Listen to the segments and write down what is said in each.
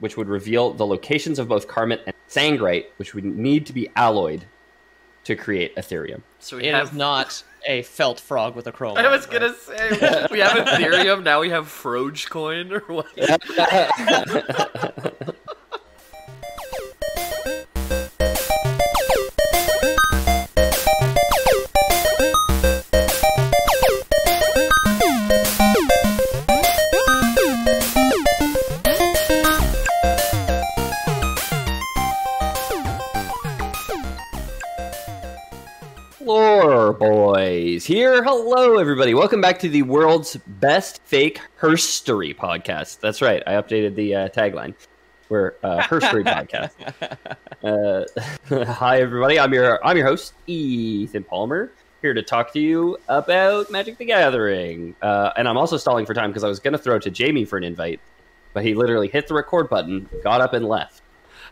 which would reveal the locations of both Karmit and Sangrite, which would need to be alloyed to create Ethereum. So It is not a felt frog with a chrome. I was gonna say we have Ethereum, now we have Froge coin or what? Lore boys here. Hello, everybody. Welcome back to the world's best fake herstory podcast. That's right. I updated the tagline. We're herstory podcast. Hi, everybody. I'm your host, Ethan Palmer, here to talk to you about Magic the Gathering. And I'm also stalling for time because I was going to throw to Jamie for an invite, but he literally hit the record button, got up, and left.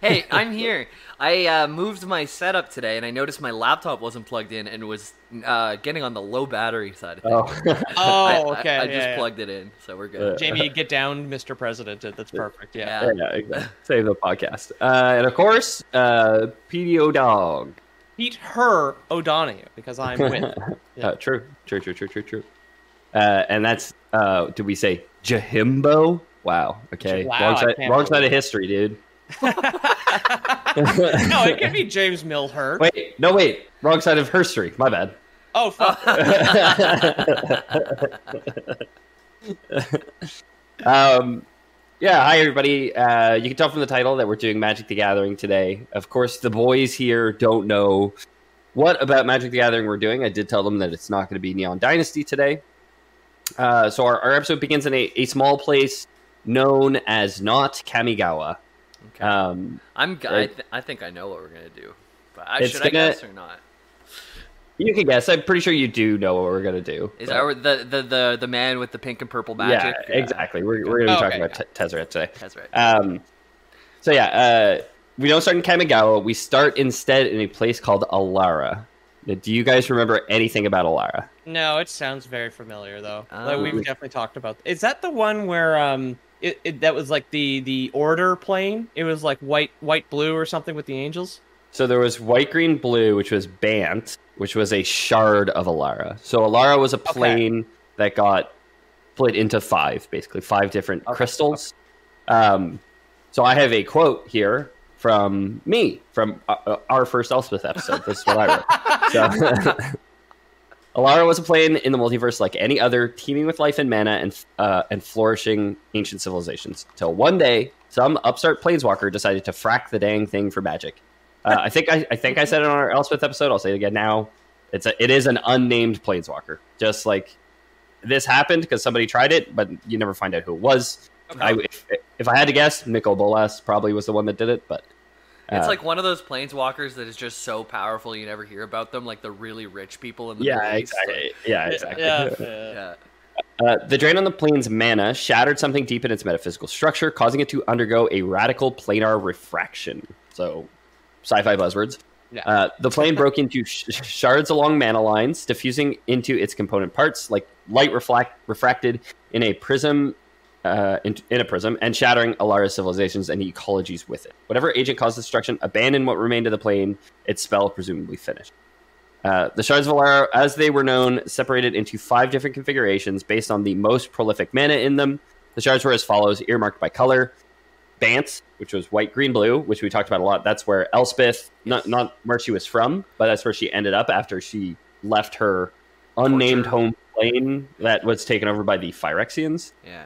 Hey, I'm here. I moved my setup today, and I noticed my laptop wasn't plugged in and was getting on the low battery side of things. Okay. I just plugged it in, so we're good. Jamie, get down, Mr. President. That's perfect. Yeah. Exactly. Save the podcast. And of course, PDO Dog. Pete her O'Donoghue, because I'm with. Yeah. True. And that's, did we say Jahimbo? Wow. Okay. Wow, wrong side of history, dude. No, it could be James Milher. Wait. Wrong side of herstory. My bad. Oh, fuck. Yeah, hi, everybody. You can tell from the title that we're doing Magic the Gathering today. Of course, the boys here don't know what about Magic the Gathering we're doing. I did tell them that it's not going to be Neon Dynasty today. So our episode begins in a small place known as not Kamigawa. Okay. I think I know what we're gonna do, but should I guess or not? You can guess. I'm pretty sure you do know what we're gonna do. Is the man with the pink and purple magic? Yeah, exactly. We're gonna be talking about Tezzeret today. Tezzeret. We don't start in Kamigawa. We start instead in a place called Alara. Now, do you guys remember anything about Alara? No, it sounds very familiar though. We've definitely talked about. Is that the one where that was like the order plane? It was like white, blue or something with the angels? So there was white, green, blue, which was Bant, which was a shard of Alara. So Alara was a plane that got split into five different crystals. So I have a quote here from me, from our first Elspeth episode. This is what I wrote. So, Alara was a plane in the multiverse like any other, teeming with life and mana and flourishing ancient civilizations. Till one day, some upstart planeswalker decided to frack the dang thing for magic. I think I said it on our Elspeth episode. I'll say it again now. It is an unnamed planeswalker. Just like this happened because somebody tried it, but you never find out who it was. Okay. If I had to guess, Nicol Bolas probably was the one that did it, but. It's like one of those planeswalkers that is just so powerful you never hear about them, like the really rich people in the Middle East. Exactly. Yeah, exactly. Yeah. The drain on the plane's mana shattered something deep in its metaphysical structure, causing it to undergo a radical planar refraction. So, sci-fi buzzwords. Yeah. The plane broke into shards along mana lines, diffusing into its component parts, like light refracted in a prism. In a prism, and shattering Alara's civilizations and ecologies with it. Whatever agent caused destruction abandoned what remained of the plane, its spell presumably finished. The shards of Alara, as they were known, separated into 5 different configurations based on the most prolific mana in them. The shards were as follows, earmarked by color. Bant, which was white, green, blue, which we talked about a lot. That's where Elspeth, not where she was from, but that's where she ended up after she left her unnamed home plane that was taken over by the Phyrexians. Yeah.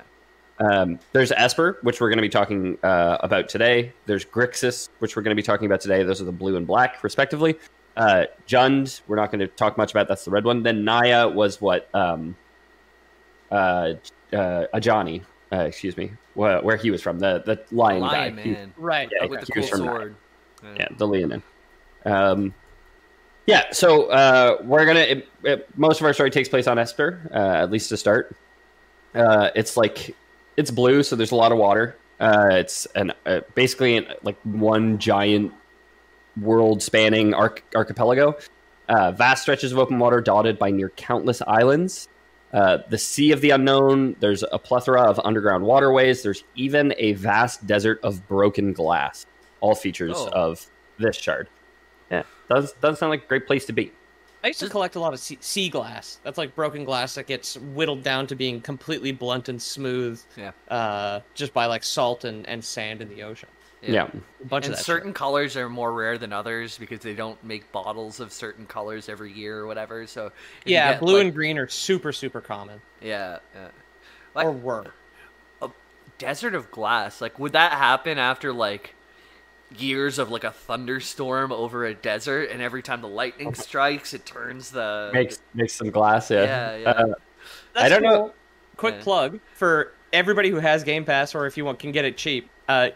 There's Esper, which we're going to be talking about today. There's Grixis, which we're going to be talking about today. Those are the blue and black, respectively. Jund, we're not going to talk much about. That's the red one. Then Naya was what Ajani, excuse me, where he was from, the lion guy. Man. Right. Yeah, with the cool sword. Yeah, the Leonin. So we're going to... most of our story takes place on Esper, at least to start. It's blue, so there's a lot of water. It's basically like one giant world-spanning archipelago. Vast stretches of open water dotted by near countless islands. the Sea of the Unknown. There's a plethora of underground waterways. There's even a vast desert of broken glass. All features of this shard. Yeah, does sound like a great place to be. I used to collect a lot of sea glass. That's like broken glass that gets whittled down to being completely blunt and smooth. Yeah. Just by like salt and sand in the ocean. Yeah. A bunch and of that certain shit. colors are more rare than others because they don't make bottles of certain colors every year or whatever. So yeah, blue and green are super common. Yeah. Or were. A desert of glass. Like, would that happen after like years of like a thunderstorm over a desert, and every time the lightning strikes, it turns the makes some glass. Yeah. I don't know. Quick Yeah. plug for everybody who has Game Pass, or if you can get it cheap.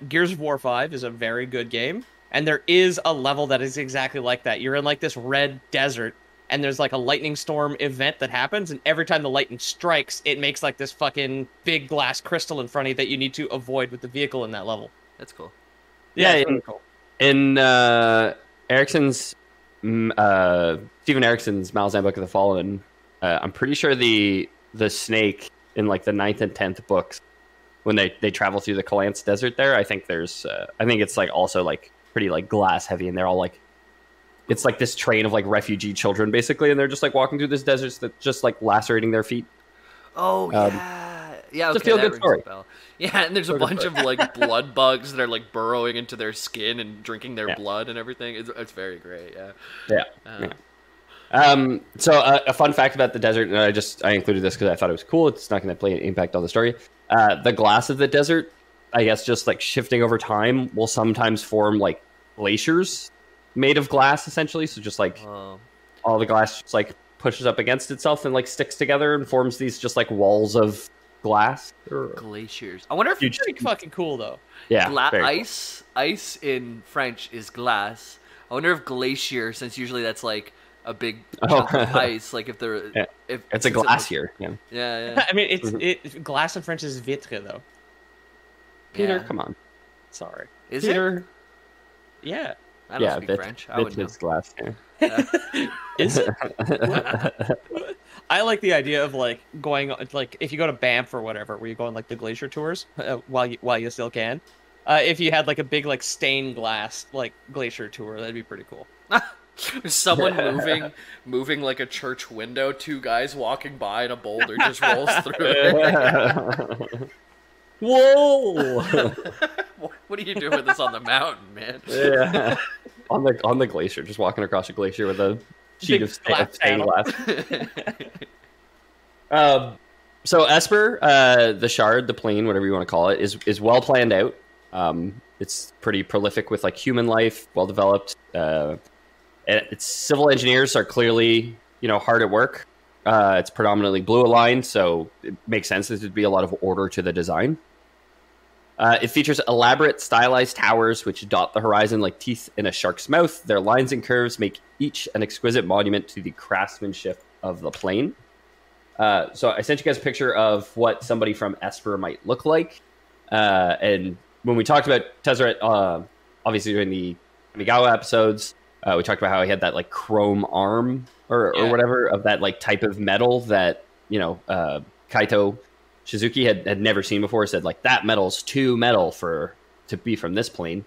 Gears of War 5 is a very good game, and there is a level that is exactly like that. You're in like this red desert, and there's like a lightning storm event that happens, and every time the lightning strikes, it makes like this fucking big glass crystal in front of you that you need to avoid with the vehicle in that level. That's cool. Yeah, really cool. In Erickson's Steven Erickson's Miles Book of the Fallen, I'm pretty sure the snake in like the 9th and 10th books, when they travel through the Kalance Desert there, I think it's like also like pretty like glass heavy, and they're all like, it's like this train of like refugee children basically, and they're just like walking through this desert that's just like lacerating their feet. Oh yeah. Yeah, it's a feel-good story. Yeah, and there's a bunch of like blood bugs that are like burrowing into their skin and drinking their blood and everything. It's very great. So a fun fact about the desert, and I included this because I thought it was cool. It's not going to play an impact on the story. The glass of the desert, I guess, just like shifting over time, will sometimes form like glaciers made of glass, essentially. So just like all the glass just like pushes up against itself and like sticks together and forms these just like walls of glass. Glaciers. I wonder if It's pretty fucking cool though. Yeah, ice. Cool. Ice in French is glass. I wonder if glacier, since usually that's like a big chunk of ice, like if there, if it's a glacier. Yeah. I mean, it's glass in French is vitre though. Peter, come on. Sorry. Is Peter? it? Yeah. I don't speak French. I would know. Glass. Yeah. Is it? I like the idea of like going like if you go to Banff or whatever, where you go on like the glacier tours while you still can. If you had like a big like stained glass like glacier tour, that'd be pretty cool. Someone moving like a church window, two guys walking by and a boulder just rolls through it. Whoa! What are you doing with this on the mountain, man? Yeah. On the glacier, just walking across a glacier with a sheet of stained glass. So Esper, the shard, the plane, whatever you want to call it, is well planned out. It's pretty prolific with like human life, well developed. Its civil engineers are clearly, hard at work. It's predominantly blue aligned, so it makes sense that there'd be a lot of order to the design. It features elaborate stylized towers which dot the horizon like teeth in a shark's mouth. Their lines and curves make each an exquisite monument to the craftsmanship of the plane. So I sent you guys a picture of what somebody from Esper might look like. And when we talked about Tezzeret, obviously during the Kamigawa episodes, we talked about how he had that like chrome arm or whatever of that like type of metal that, Kaito Shizuki had never seen before. Said like that metal's too metal to be from this plane.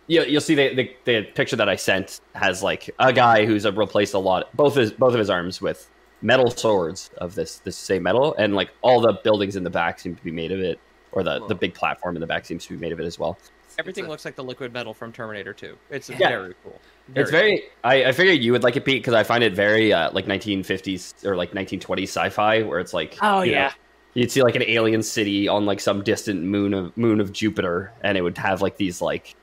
You'll see the picture that I sent has like a guy who's replaced both of his arms with metal swords of this same metal, and like all the buildings in the back seem to be made of it, or the big platform in the back seems to be made of it as well. Everything looks like the liquid metal from Terminator 2. It's very cool. It's very. I figured you would like it, Pete, because I find it very like 1950s or like 1920s sci-fi, where it's like you'd see like an alien city on like some distant moon of Jupiter, and it would have like these like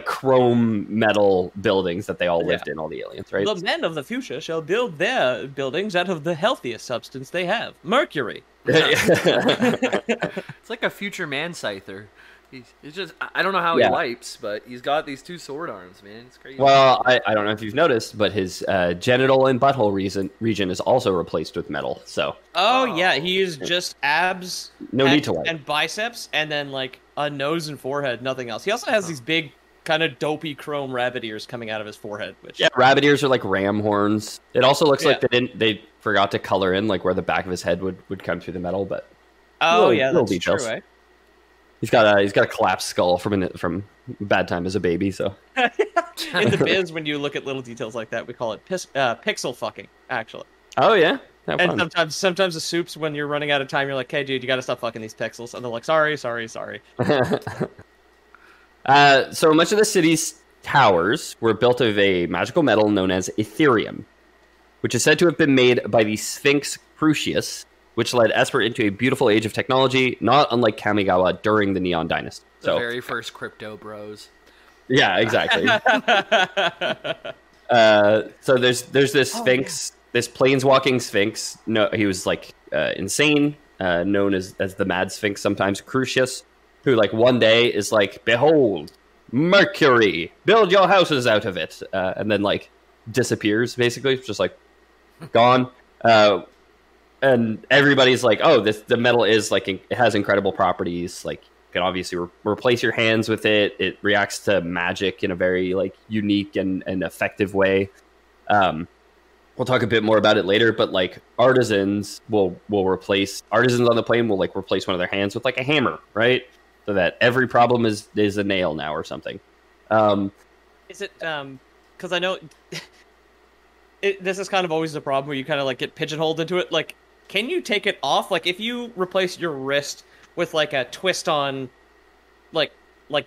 chrome metal buildings that they all lived in, all the aliens, right? The men of the future shall build their buildings out of the healthiest substance they have, mercury. It's like a future man scyther. He's just, I don't know how he wipes, but he's got these two sword arms, man. It's crazy. Well, I don't know if you've noticed, but his genital and butthole region is also replaced with metal. So. Oh yeah, he used just abs, no need to wipe, and biceps, and then like a nose and forehead, nothing else. He also has these big kind of dopey chrome rabbit ears coming out of his forehead. Which rabbit ears are like ram horns. It also looks Yeah. like they forgot to color in like where the back of his head would come through the metal, but that's details. true. Eh? He's got a collapsed skull from bad time as a baby. So In the biz, when you look at little details like that, we call it pixel fucking. Actually. oh yeah, have And fun. sometimes the soups, when you're running out of time, you're like, "Hey, dude, you gotta stop fucking these pixels," and they're like, "Sorry." So much of the city's towers were built of a magical metal known as Ethereum, which is said to have been made by the Sphinx Crucius, which led Esper into a beautiful age of technology, not unlike Kamigawa during the Neon Dynasty. The very first crypto bros. Yeah, exactly. So there's this Sphinx, this planeswalking Sphinx. No, he was like insane, known as the Mad Sphinx, sometimes Crucius, who like one day is like, "Behold, Mercury, build your houses out of it," and then like disappears, basically, just like gone. And everybody's like, "Oh, the metal is like it has incredible properties. Like, you can obviously replace your hands with it. It reacts to magic in a very like unique and effective way." We'll talk a bit more about it later, but like artisans will replace artisans on the plane will like replace one of their hands with like a hammer, right? So that every problem is a nail now or something. Is it because I know this is kind of always the problem where you kind of like get pigeonholed into it. Like, can you take it off? Like, if you replace your wrist with like a twist-on, like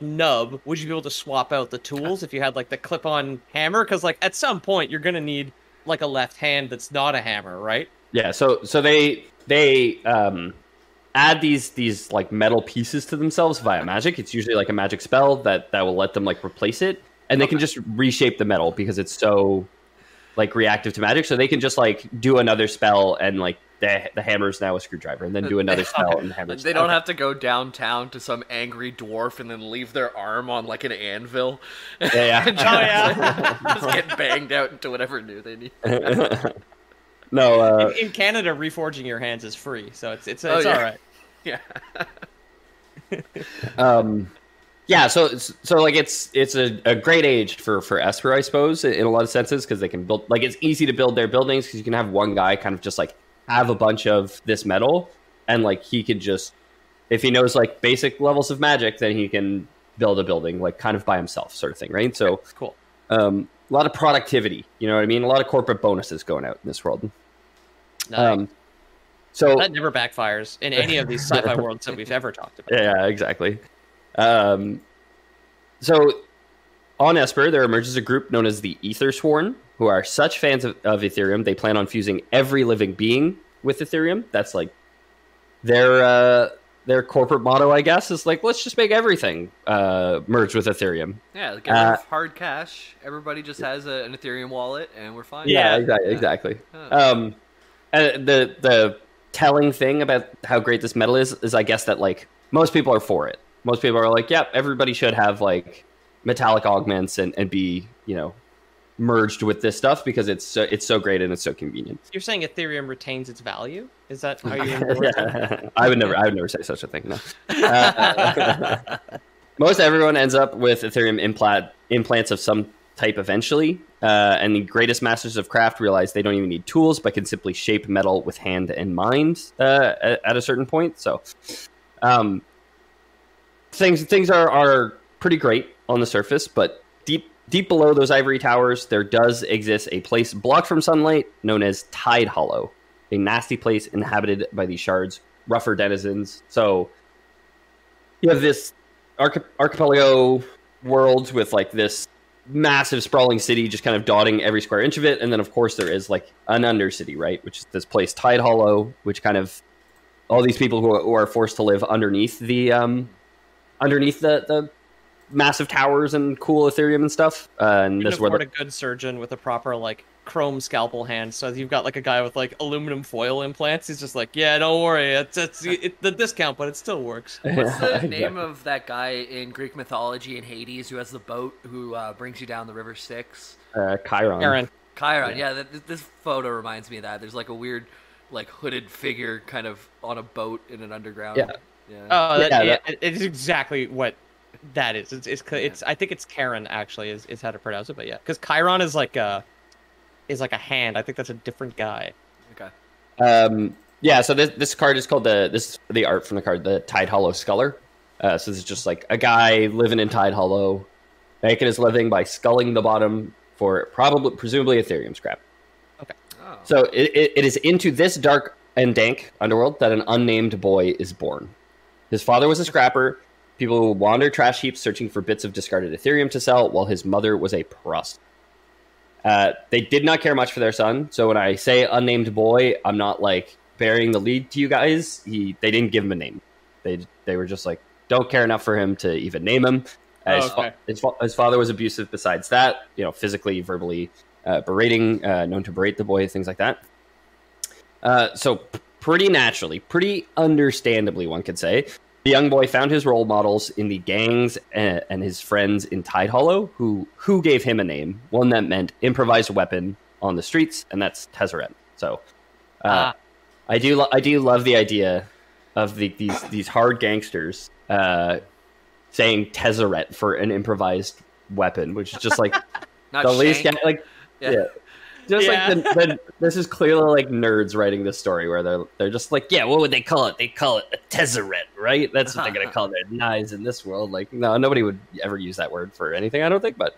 nub, would you be able to swap out the tools if you had like the clip-on hammer? Because like at some point you're gonna need like a left hand that's not a hammer, right? Yeah. So they add these like metal pieces to themselves via magic. It's usually like a magic spell that will let them like replace it, and they can just reshape the metal because it's so like reactive to magic. So they can just like do another spell and like the hammer's now a screwdriver, and then do another spell and the hammer's. They don't have to go downtown to some angry dwarf and then leave their arm on like an anvil. Yeah. And just get banged out into whatever new they need. No. In Canada, reforging your hands is free, so it's yeah. all right. Yeah. Yeah, so like it's a great age for Esper, I suppose, in a lot of senses, because they can build, like, it's easy to build their buildings because you can have one guy kind of just like have a bunch of this metal, and like he could just, if he knows like basic levels of magic, then he can build a building like kind of by himself, sort of thing, right? So Cool. A lot of productivity, you know what I mean? A lot of corporate bonuses going out in this world. Nice. So That never backfires in any of these sci-fi worlds that we've ever talked about. yeah, exactly. So on Esper, there emerges a group known as the Ether Sworn, who are such fans of Ethereum, they plan on fusing every living being with Ethereum. That's like their corporate motto, I guess, is like, let's just make everything merge with Ethereum. Yeah, get rid of hard cash. Everybody just has an Ethereum wallet, and we're fine. Yeah, exactly. And the telling thing about how great this metal is I guess that like most people are for it. Most people are like, yep, everybody should have like metallic augments and be, you know, merged with this stuff because it's so great and it's so convenient. You're saying Ethereum retains its value? Is that how you? Yeah. I would never say such a thing. No. Most everyone ends up with Ethereum implants of some type eventually, and the greatest masters of craft realize they don't even need tools, but can simply shape metal with hand and mind at a certain point. So, things are pretty great on the surface, but deep below those ivory towers, there does exist a place blocked from sunlight known as Tide Hollow, a nasty place inhabited by these shards' rougher denizens. So you have this archipelago world with like this massive sprawling city just kind of dotting every square inch of it, and then of course there is like an undercity, right, which is this place Tide Hollow, which kind of all these people who are forced to live underneath the massive towers and cool Ethereum and stuff. And You this can where afford a good surgeon with a proper like chrome scalpel hand. So you've got like a guy with like aluminum foil implants. He's just like, yeah, don't worry, it's the discount, but it still works. What's the name of that guy in Greek mythology in Hades who has the boat who brings you down the River Styx? Chiron. Aaron. Chiron, yeah. This photo reminds me of that. There's like a weird, like hooded figure kind of on a boat in an underground. Yeah. Yeah. Oh, Yeah, it is exactly what That is, it's I think it's Karen actually is how to pronounce it, but yeah, because Chiron is like a hand. I think that's a different guy. Okay. Yeah. So this card is called the art from the card, the Tide Hollow Sculler. So this is just like a guy living in Tide Hollow, making his living by sculling the bottom for presumably Ethereum scrap. Okay. Oh. So it is into this dark and dank underworld that an unnamed boy is born. His father was a scrapper. People who wander trash heaps searching for bits of discarded Ethereum to sell, while his mother was a prostitute. They did not care much for their son. So when I say unnamed boy, I'm not like burying the lead to you guys. They didn't give him a name. They were just like, don't care enough for him to even name him. His father was abusive besides that, physically, verbally berating, known to berate the boy, things like that. So pretty naturally, pretty understandably, one could say, the young boy found his role models in the gangs and his friends in Tide Hollow, who gave him a name, one that meant improvised weapon on the streets, and that's Tezzeret. So I do love the idea of these hard gangsters saying Tezzeret for an improvised weapon, which is just like the least like yeah. Just like this is clearly like nerds writing this story where they're just like, yeah, what would they call it? They call it a Tezzeret, right? That's what they're gonna call their knives in this world. Like, no, nobody would ever use that word for anything, I don't think. But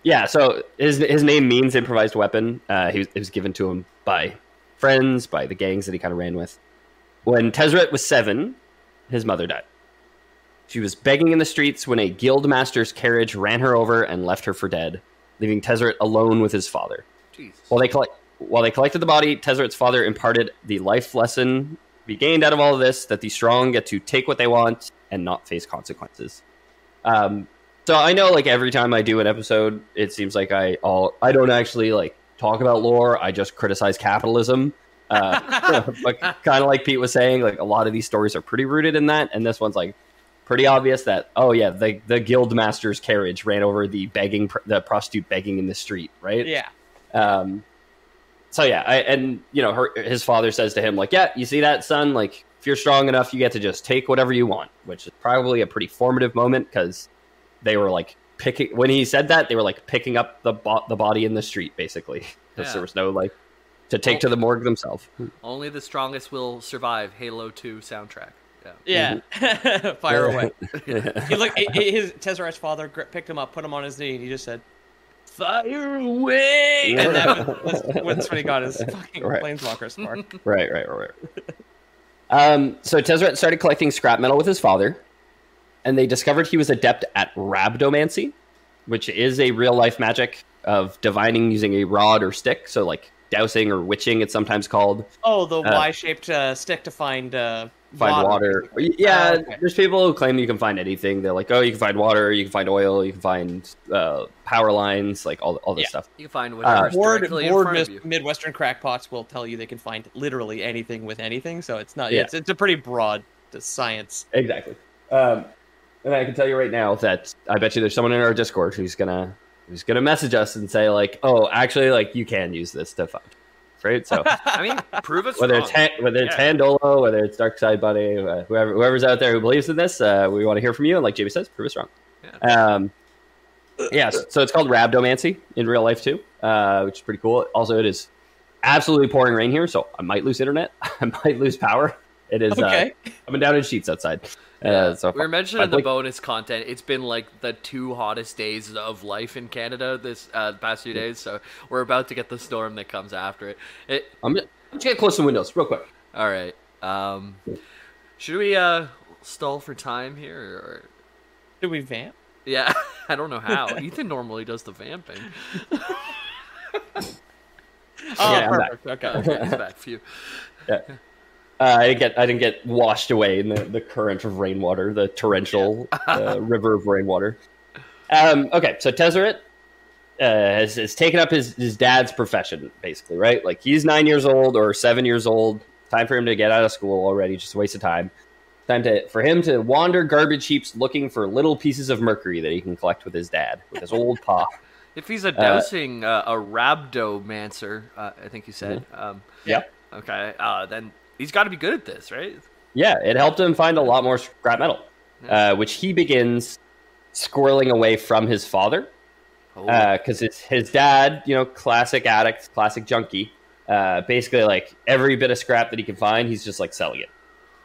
yeah, so his name means improvised weapon. It was given to him by friends, by the gangs that he kind of ran with. When Tezzeret was 7, his mother died. She was begging in the streets when a guild master's carriage ran her over and left her for dead, leaving Tezzeret alone with his father. Jesus. While they collected the body, Tezzeret's father imparted the life lesson we gained out of all of this, that the strong get to take what they want and not face consequences. So I know, like, every time I do an episode, it seems like I don't actually like talk about lore. I just criticize capitalism. But kind of like Pete was saying, like, a lot of these stories are pretty rooted in that, and this one's like pretty obvious that, oh yeah, the guild master's carriage ran over the prostitute begging in the street, right? Yeah. So yeah, his father says to him, like, yeah, you see that, son? Like, if you're strong enough, you get to just take whatever you want, which is probably a pretty formative moment, because they were like when he said that, they were like picking up the body in the street, basically, because there was no like to take to the morgue themselves. Only the strongest will survive. Halo 2 soundtrack. Yeah. Fire away. His Tezzeret's father picked him up, put him on his knee, and he just said, "Fire away!" And that's when he got his fucking planeswalker spark. Right. So Tezzeret started collecting scrap metal with his father, and they discovered he was adept at rhabdomancy, which is a real life magic of divining using a rod or stick. So like dousing or witching, it's sometimes called. Oh, the Y-shaped stick to find water. Yeah, okay. There's people who claim you can find anything. They're like, oh, you can find water, you can find oil, you can find power lines, like all this stuff. You can find whatever's directly in front of you. Midwestern crackpots will tell you they can find literally anything with anything, so it's not. Yeah. It's a pretty broad science. Exactly. And I can tell you right now that I bet you there's someone in our Discord who's gonna message us and say, like, oh, actually, like, you can use this to find. Right, so I mean, prove us whether wrong. It's Handolo, whether it's Darkside Bunny, whoever's out there who believes in this, we want to hear from you. And like Jamie says, prove us wrong. So it's called rhabdomancy in real life too, which is pretty cool. Also, it is absolutely pouring rain here, so I might lose internet. I might lose power. It is coming down in sheets outside. So we were mentioning in the bonus content, it's been like the 2 hottest days of life in Canada this past few days, so we're about to get the storm that comes after it. I'm just gonna close some windows real quick. All right. Should we stall for time here, or should we vamp? Yeah, I don't know how. Ethan normally does the vamping. Perfect. Okay, it's back. Phew. Yeah. I didn't get washed away in the current of rainwater, the torrential river of rainwater. Okay, so Tezzeret has taken up his dad's profession, basically, right? Like, he's 9 years old or 7 years old. Time for him to get out of school already, just a waste of time. For him to wander garbage heaps looking for little pieces of mercury that he can collect with his dad, with his old pa. If he's a dosing, a rhabdomancer, I think you said. Yeah. Okay, then he's got to be good at this, right? Yeah, it helped him find a lot more scrap metal. which he begins squirreling away from his father. Because his dad, classic addict, classic junkie, basically like every bit of scrap that he can find, he's just like selling it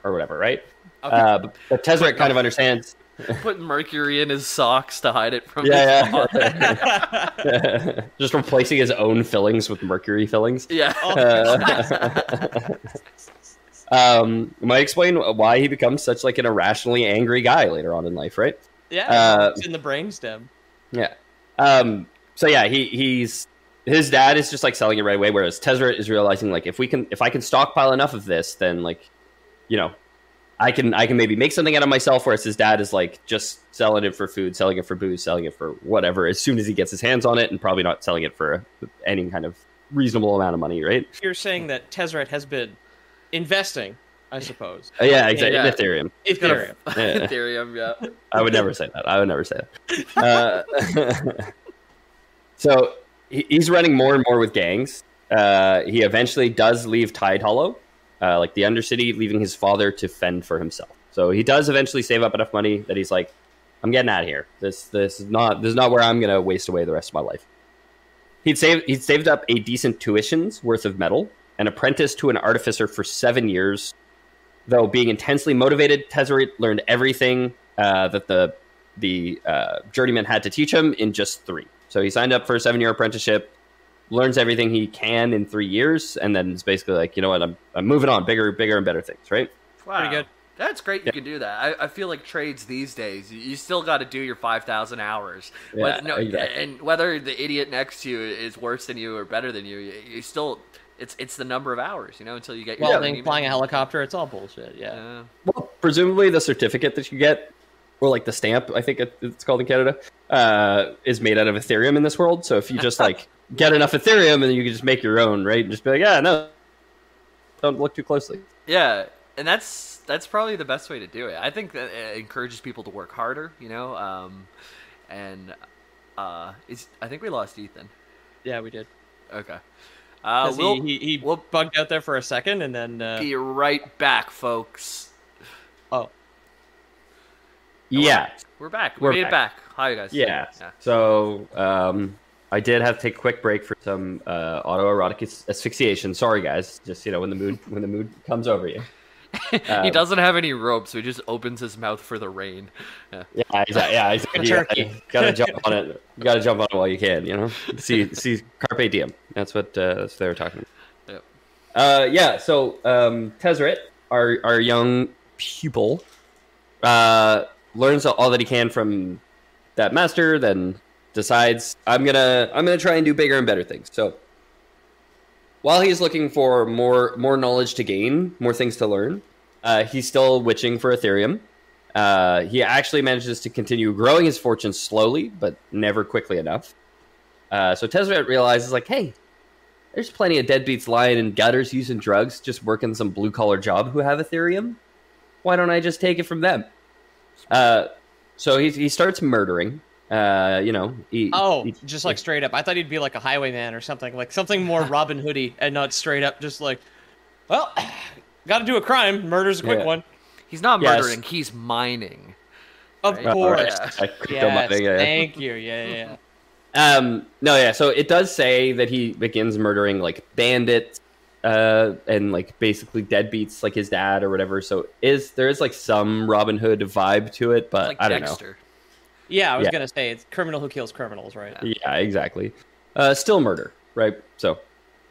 or whatever, right? Okay. But Tezzeret kind of understands. Putting mercury in his socks to hide it from his yeah. Just replacing his own fillings with mercury fillings. Yeah. Might explain why he becomes such like an irrationally angry guy later on in life, right? Yeah, it's in the brainstem. Yeah. So yeah, his dad is just like selling it right away, whereas Tezzeret is realizing like if I can stockpile enough of this, then like, I can maybe make something out of myself, whereas his dad is like just selling it for food, selling it for booze, selling it for whatever as soon as he gets his hands on it, and probably not selling it for any kind of reasonable amount of money, right? You're saying that Tezzeret has been investing, I suppose. Yeah, exactly. Yeah. In Ethereum. Ethereum. Yeah. Ethereum, yeah. I would never say that. So he's running more and more with gangs. He eventually does leave Tide Hollow, like the Undercity, leaving his father to fend for himself. So he does eventually save up enough money that he's like, I'm getting out of here. This is not where I'm gonna waste away the rest of my life. He'd saved up a decent tuition's worth of metal and apprenticed to an artificer for 7 years. Though being intensely motivated, Tezzeret learned everything that the journeyman had to teach him in just 3. So he signed up for a 7-year apprenticeship, learns everything he can in 3 years, and then it's basically like, you know what, I'm moving on, bigger and better things, right? Wow. Pretty good. That's great you can do that. I feel like trades these days, you still got to do your 5,000 hours. Yeah, exactly. And whether the idiot next to you is worse than you or better than you, you still... It's the number of hours, until you get your... Well, flying a helicopter, it's all bullshit, yeah. Well, presumably the certificate that you get, or like the stamp, I think it's called in Canada, is made out of Ethereum in this world. So if you just like get enough Ethereum, and then you can just make your own, right? And just be like, yeah, no, don't look too closely. Yeah, and that's probably the best way to do it. I think that it encourages people to work harder, and I think we lost Ethan. Yeah, we did. Okay. He bugged out there for a second, and then... Be right back, folks. Oh. Yeah. We're back. We made it back. Hi, guys. Yeah. So, I did have to take a quick break for some autoerotic asphyxiation. Sorry, guys. Just, when the mood comes over you. He doesn't have any rope, so he just opens his mouth for the rain. Yeah, exactly. You gotta jump on it. You gotta jump on it while you can. See, carpe diem. That's what they were talking about. Yep. So Tezzeret, our young pupil, learns all that he can from that master. Then decides I'm gonna try and do bigger and better things. So while he's looking for more knowledge to gain, more things to learn, he's still witching for Ethereum. He actually manages to continue growing his fortune slowly, but never quickly enough. So Tezzeret realizes, like, hey, there's plenty of deadbeats lying in gutters using drugs, just working some blue-collar job who have Ethereum. Why don't I just take it from them? So he starts murdering. Just like straight up. I thought he'd be like a highwayman or something, like something more Robin Hoodie, and not straight up just like, well, got to do a crime. Murder's a quick one. He's not murdering. He's mining. Of course. Yes, thank you. Yeah. So it does say that he begins murdering like bandits, and like basically deadbeats like his dad or whatever. So there is like some Robin Hood vibe to it, but like I don't Dexter. know. Yeah, I was gonna say it's criminal who kills criminals, right? Yeah, exactly. Still murder, right? So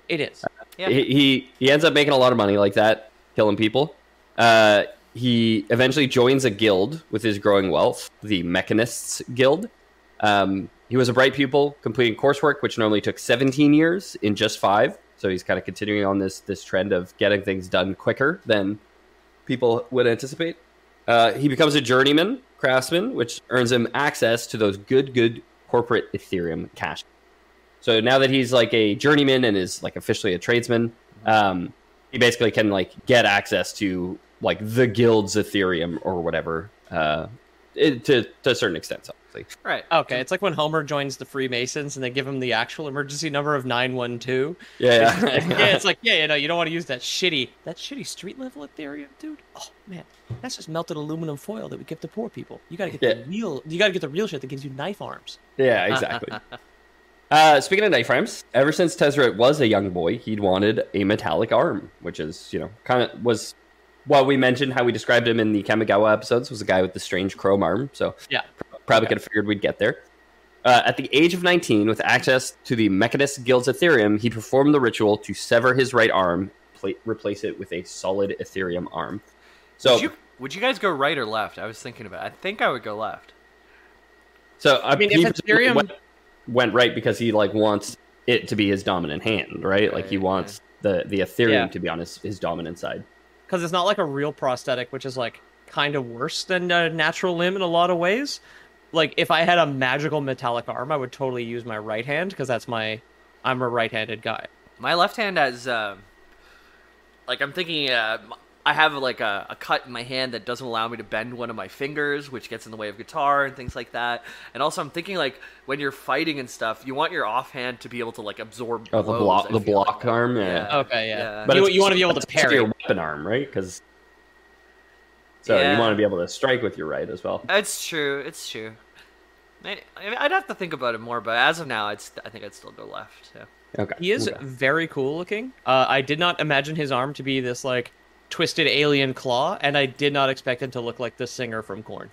it is. He ends up making a lot of money like that, killing people. He eventually joins a guild with his growing wealth, the Mechanists Guild. He was a bright pupil, completing coursework, which normally took 17 years in just 5. So he's kind of continuing on this trend of getting things done quicker than people would anticipate. He becomes a journeyman craftsman, which earns him access to those good corporate Ethereum cash. So now that he's like a journeyman and is like officially a tradesman, he basically can like get access to like the guild's Ethereum or whatever, to a certain extent. So basically. Right. Okay, it's like when Homer joins the Freemasons and they give him the actual emergency number of 912. Yeah. Yeah, it's like, yeah, you don't want to use that shitty street level Ethereum, dude. Oh man, that's just melted aluminum foil that we give to poor people. You gotta get the real shit that gives you knife arms. Yeah, exactly. Speaking of knife arms, ever since Tezzeret was a young boy, he'd wanted a metallic arm, which is, kind of was what we mentioned, how we described him in the Kamigawa episodes, was a guy with the strange chrome arm. So yeah, probably could have figured we'd get there. At the age of 19, with access to the Mechanist Guild's Ethereum, he performed the ritual to sever his right arm, replace it with a solid Ethereum arm. So, would you guys go right or left? I was thinking about it. I think I would go left. So I mean, if Ethereum went right because he wants it to be his dominant hand, right? Like he wants the Ethereum to be on his dominant side. Because it's not like a real prosthetic, which is kind of worse than a natural limb in a lot of ways. Like if I had a magical metallic arm, I would totally use my right hand because I'm a right-handed guy. My left hand has I'm thinking I have a cut in my hand that doesn't allow me to bend one of my fingers, which gets in the way of guitar and things like that. And also I'm thinking when you're fighting and stuff, you want your offhand to be able to absorb blows, the block arm. Yeah. Okay, yeah. But you want to be able to parry your weapon arm, right? Because you want to be able to strike with your right as well. It's true. I'd have to think about it more, but as of now, I think I'd still go left. Yeah. Okay. He is very cool looking. I did not imagine his arm to be this twisted alien claw, and I did not expect him to look like the singer from Korn.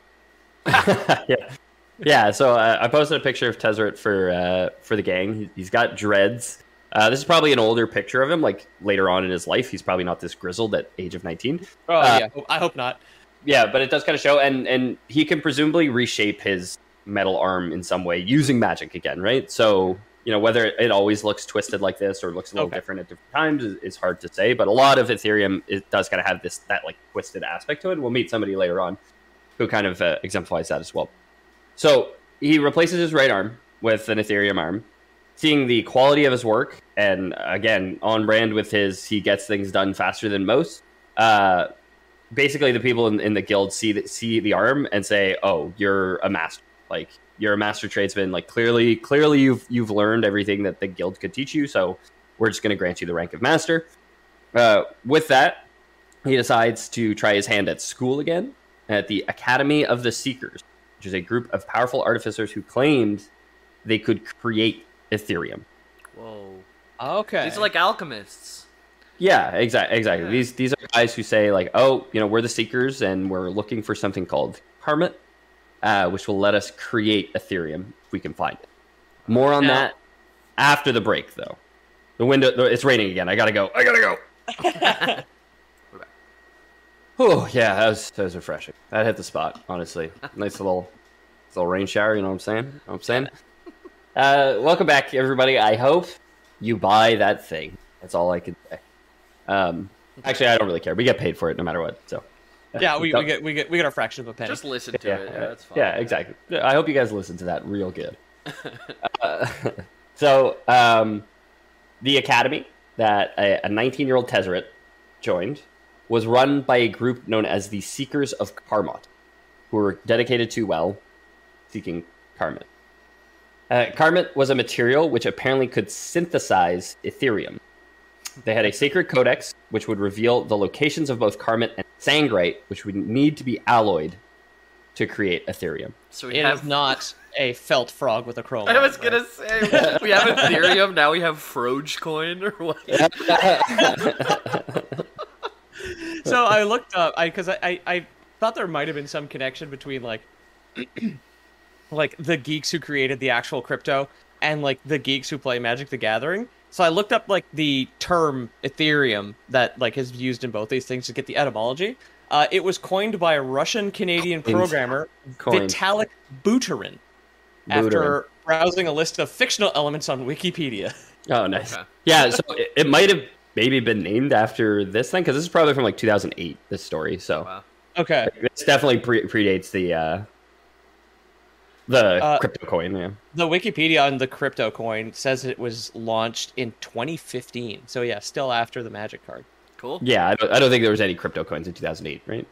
Yeah. So I posted a picture of Tezzeret for the gang. He's got dreads. This is probably an older picture of him, later on in his life. He's probably not this grizzled at age of 19. Oh yeah, I hope not. Yeah, but it does kind of show, and he can presumably reshape his metal arm in some way using magic again, right? So whether it always looks twisted like this or looks a little different at different times is hard to say. But a lot of Ethereum, it does kind of have that twisted aspect to it. We'll meet somebody later on who kind of exemplifies that as well. So he replaces his right arm with an Ethereum arm, seeing the quality of his work, and again on brand with he gets things done faster than most. Basically, the people in the guild see the arm and say, "Oh, you're a master. You're a master tradesman. Clearly, you've learned everything that the guild could teach you. So we're just going to grant you the rank of master." With that, he decides to try his hand at school again at the Academy of the Seekers, which is a group of powerful artificers who claimed they could create Ethereum. Whoa. Okay. These are like alchemists. Yeah, exactly. Yeah. These are guys who say we're the Seekers and we're looking for something called Karmat, which will let us create Ethereum if we can find it. More on that after the break, though. It's raining again. I gotta go. Oh yeah, that was refreshing. That hit the spot, honestly. Nice little rain shower. You know what I'm saying? Welcome back, everybody. I hope you buy that thing. That's all I can say. Actually, I don't really care. We get paid for it no matter what. So yeah, we get our fraction of a penny. Just listen to it. Yeah, that's fine. Yeah, exactly. I hope you guys listen to that real good. So the academy that a 19-year-old Tezzeret joined was run by a group known as the Seekers of Karmat, who were dedicated to, seeking Karmat. Karmat was a material which apparently could synthesize Ethereum. They had a sacred codex, which would reveal the locations of both Karmat and Sangrite, which would need to be alloyed to create Ethereum. So it is not a felt frog with a chrome. I was gonna say, we have Ethereum, now we have Froge coin, or what? So I looked up, because I thought there might have been some connection between, the geeks who created the actual crypto and, the geeks who play Magic the Gathering. So I looked up, the term Ethereum that, is used in both these things to get the etymology. It was coined by a Russian-Canadian programmer, Vitalik Buterin, after browsing a list of fictional elements on Wikipedia. Oh, nice. Okay. Yeah, so it might have maybe been named after this thing, because this is probably from, 2008, this story, so... Wow. Okay. This definitely predates the crypto coin, yeah. The Wikipedia on the crypto coin says it was launched in 2015. So yeah, still after the Magic card. Cool. Yeah, I don't think there was any crypto coins in 2008, right?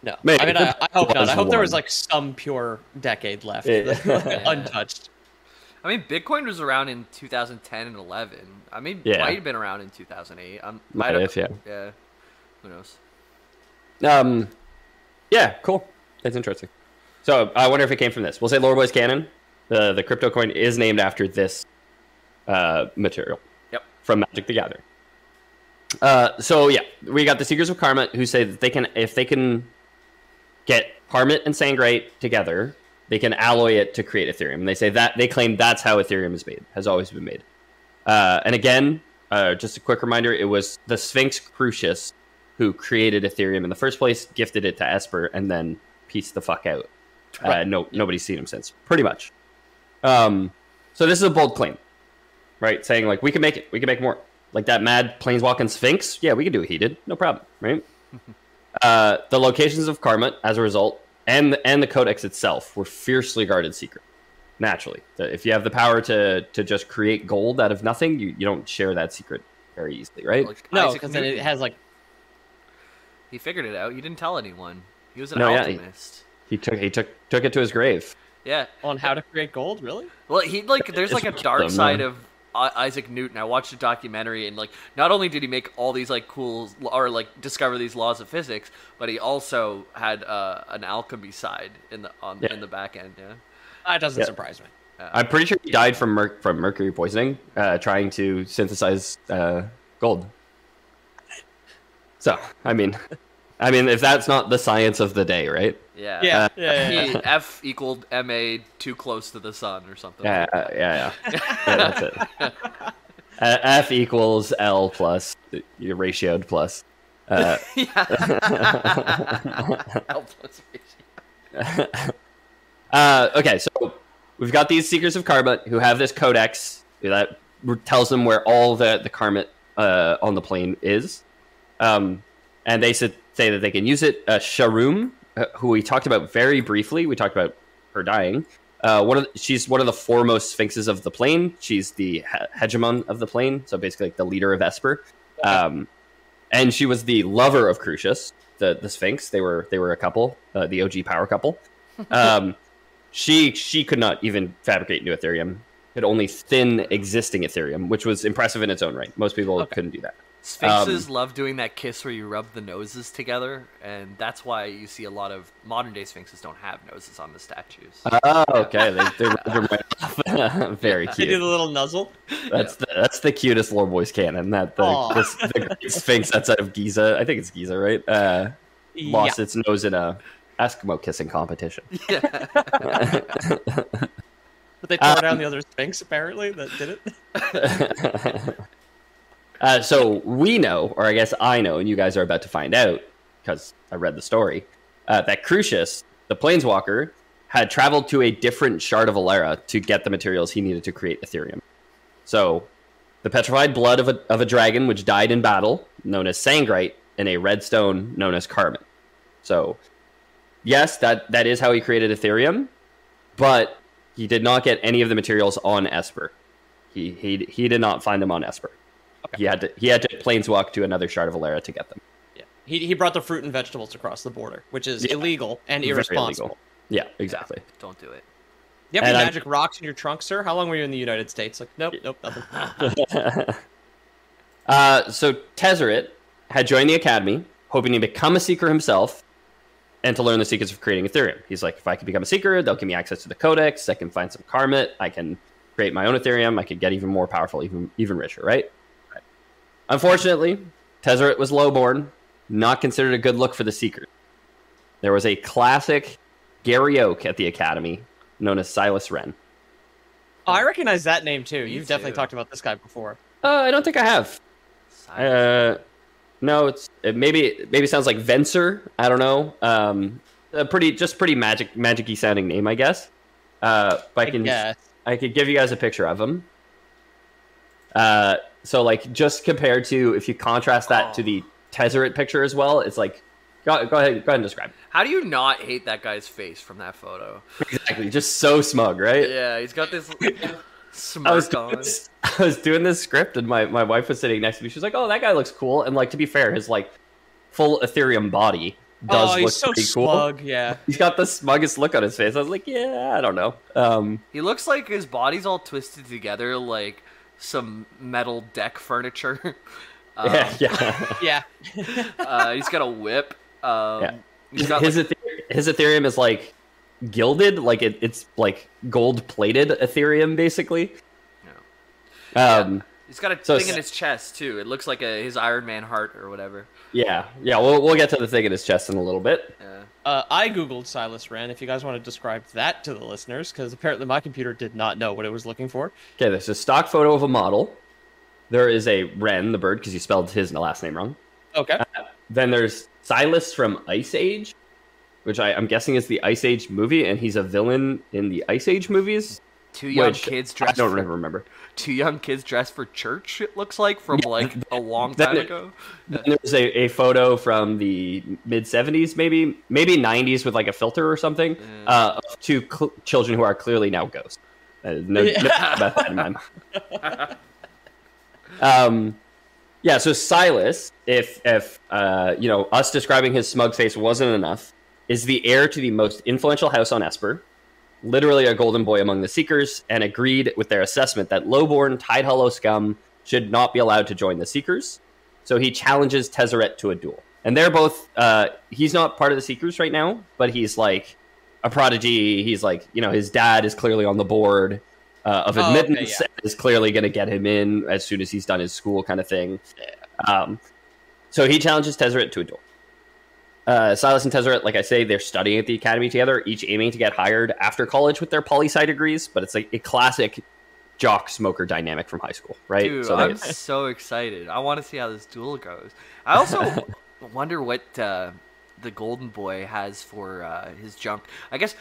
No, Maybe. I mean, I hope not. I hope there was one. like some pure decade left, Yeah. untouched. I mean, Bitcoin was around in 2010 and 11. I mean, Yeah. might have been around in 2008. Might have, yeah. Yeah. Who knows? Yeah, cool. That's interesting. So I wonder if it came from this. We'll say Loreboy's canon. The crypto coin is named after this material. Yep. From Magic the Gathering. So yeah, we got the Seekers of Karma who say that if they can get Karmat and Sangrite together, they can alloy it to create Ethereum. And they claim that's how Ethereum is made, has always been made. And again, just a quick reminder, it was the Sphinx Crucius who created Ethereum in the first place, gifted it to Esper, and then pieced the fuck out. Nobody's seen him since, pretty much. So this is a bold claim, right? Saying like we can make it, we can make more. Like that mad planeswalking Sphinx, yeah, we can do what he did, no problem, right? The locations of Karmat, as a result, and the Codex itself were fiercely guarded secret. Naturally, if you have the power to just create gold out of nothing, you don't share that secret very easily, right? Like No, Isaac because then it Newton. has like He figured it out. He didn't tell anyone. He was an No, yeah, alchemist. He took it to his grave. Yeah. on how to create gold. Really? Well, there's like a It's dark random, side no? of Isaac Newton. I watched a documentary, and like not only did he make all these like cool or like discover these laws of physics, but he also had an alchemy side in the back end. Yeah. That doesn't Yeah. surprise me. I'm pretty sure he died from mercury poisoning, trying to synthesize gold. So, I mean, if that's not the science of the day, right? Yeah. Yeah. F equaled ma too close to the sun or something. Yeah, that's it. F equals L plus your ratioed plus. Okay, so we've got these Seekers of Karma who have this codex that tells them where all the Karma on the plane is. And they say that they can use it. Sharum, who we talked about very briefly, we talked about her dying. She's one of the foremost sphinxes of the plane. She's the hegemon of the plane, so basically like the leader of Esper. And she was the lover of Crucius, the Sphinx. They were a couple, the OG power couple. She could not even fabricate new Ethereum. Could only thin existing Ethereum, which was impressive in its own right. Most people couldn't do that. Sphinxes love doing that kiss where you rub the noses together, and that's why you see a lot of modern day Sphinxes don't have noses on the statues. Oh, okay. They're very They do cute. the little nuzzle. That's the cutest lore boys canon. That the great Sphinx outside of Giza, I think it's Giza, right? Lost its nose in a Eskimo kissing competition. Yeah. But they tore down the other Sphinx, apparently, that did it. So we know, or I guess I know, and you guys are about to find out, because I read the story, that Crucius, the Planeswalker, had traveled to a different shard of Alara to get the materials he needed to create Ethereum. So, the petrified blood of a dragon, which died in battle, known as Sangrite, and a red stone known as Carmen. So, yes, that is how he created Ethereum, but he did not get any of the materials on Esper. He did not find them on Esper. Okay. He had to planeswalk to another shard of Alara to get them. Yeah. He brought the fruit and vegetables across the border, which is illegal and Very irresponsible. illegal. Yeah, exactly. Yeah, don't do it. You have any And magic rocks in your trunk, sir? How long were you in the United States? Like, nope, nothing. So Tezzeret had joined the Academy, hoping to become a Seeker himself, and to learn the secrets of creating Ethereum. He's like, if I can become a Seeker, they'll give me access to the Codex, I can find some Karmat, I can create my own Ethereum, I could get even more powerful, even richer, right? Unfortunately, Tezzeret was lowborn, not considered a good look for the Seekers. There was a classic Gary Oak at the Academy, known as Silas Wren. Oh, I recognize that name, too. You've too. definitely talked about this guy before. I don't think I have. No, it maybe sounds like Venser. I don't know. A pretty magic-y sounding name, I guess. But I could give you guys a picture of him. So like just compared to if you contrast that to the Tezzeret picture as well, it's like go ahead and describe. How do you not hate that guy's face from that photo? Exactly, just so smug, right? Yeah, he's got this smirk on. I was doing this script and my wife was sitting next to me. She was like, "Oh, that guy looks cool." And like to be fair, his like full Ethereum body does he's look so pretty cool. smug, yeah. He's got the smuggest look on his face. I was like, yeah, I don't know. He looks like his body's all twisted together like some metal deck furniture. Yeah. He's got a whip. He's got his Ethereum is like gilded, like it's like gold plated Ethereum basically. He's got a thing in his chest too. It looks like his Iron Man heart or whatever. Yeah. We'll get to the thing in his chest in a little bit. I googled Silas Wren. If you guys want to describe that to the listeners, because apparently my computer did not know what it was looking for. Okay, there's a stock photo of a model. There is a Wren, the bird, because you spelled his last name wrong. Okay. Then there's Silas from Ice Age, which I'm guessing is the Ice Age movie, and he's a villain in the Ice Age movies. Two young kids dressed. I don't remember. Two young kids dressed for church. It looks like from a long time ago. Then there's a photo from the mid '70s, maybe '90s, with like a filter or something, of two children who are clearly now ghosts. No about that in my mind. So Silas, if us describing his smug face wasn't enough, is the heir to the most influential house on Esper, literally a golden boy among the Seekers, and agreed with their assessment that lowborn, Tidehollow scum should not be allowed to join the Seekers. So he challenges Tezzeret to a duel. And they're both, he's not part of the Seekers right now, but he's like a prodigy. He's like, his dad is clearly on the board of admittance, and is clearly going to get him in as soon as he's done his school kind of thing. So he challenges Tezzeret to a duel. Silas and Tezzeret, like I say, they're studying at the academy together, each aiming to get hired after college with their poli-sci degrees, but it's like a classic jock-smoker dynamic from high school, right? Dude, I'm so excited. I want to see how this duel goes. I also wonder what the golden boy has for his junk. I guess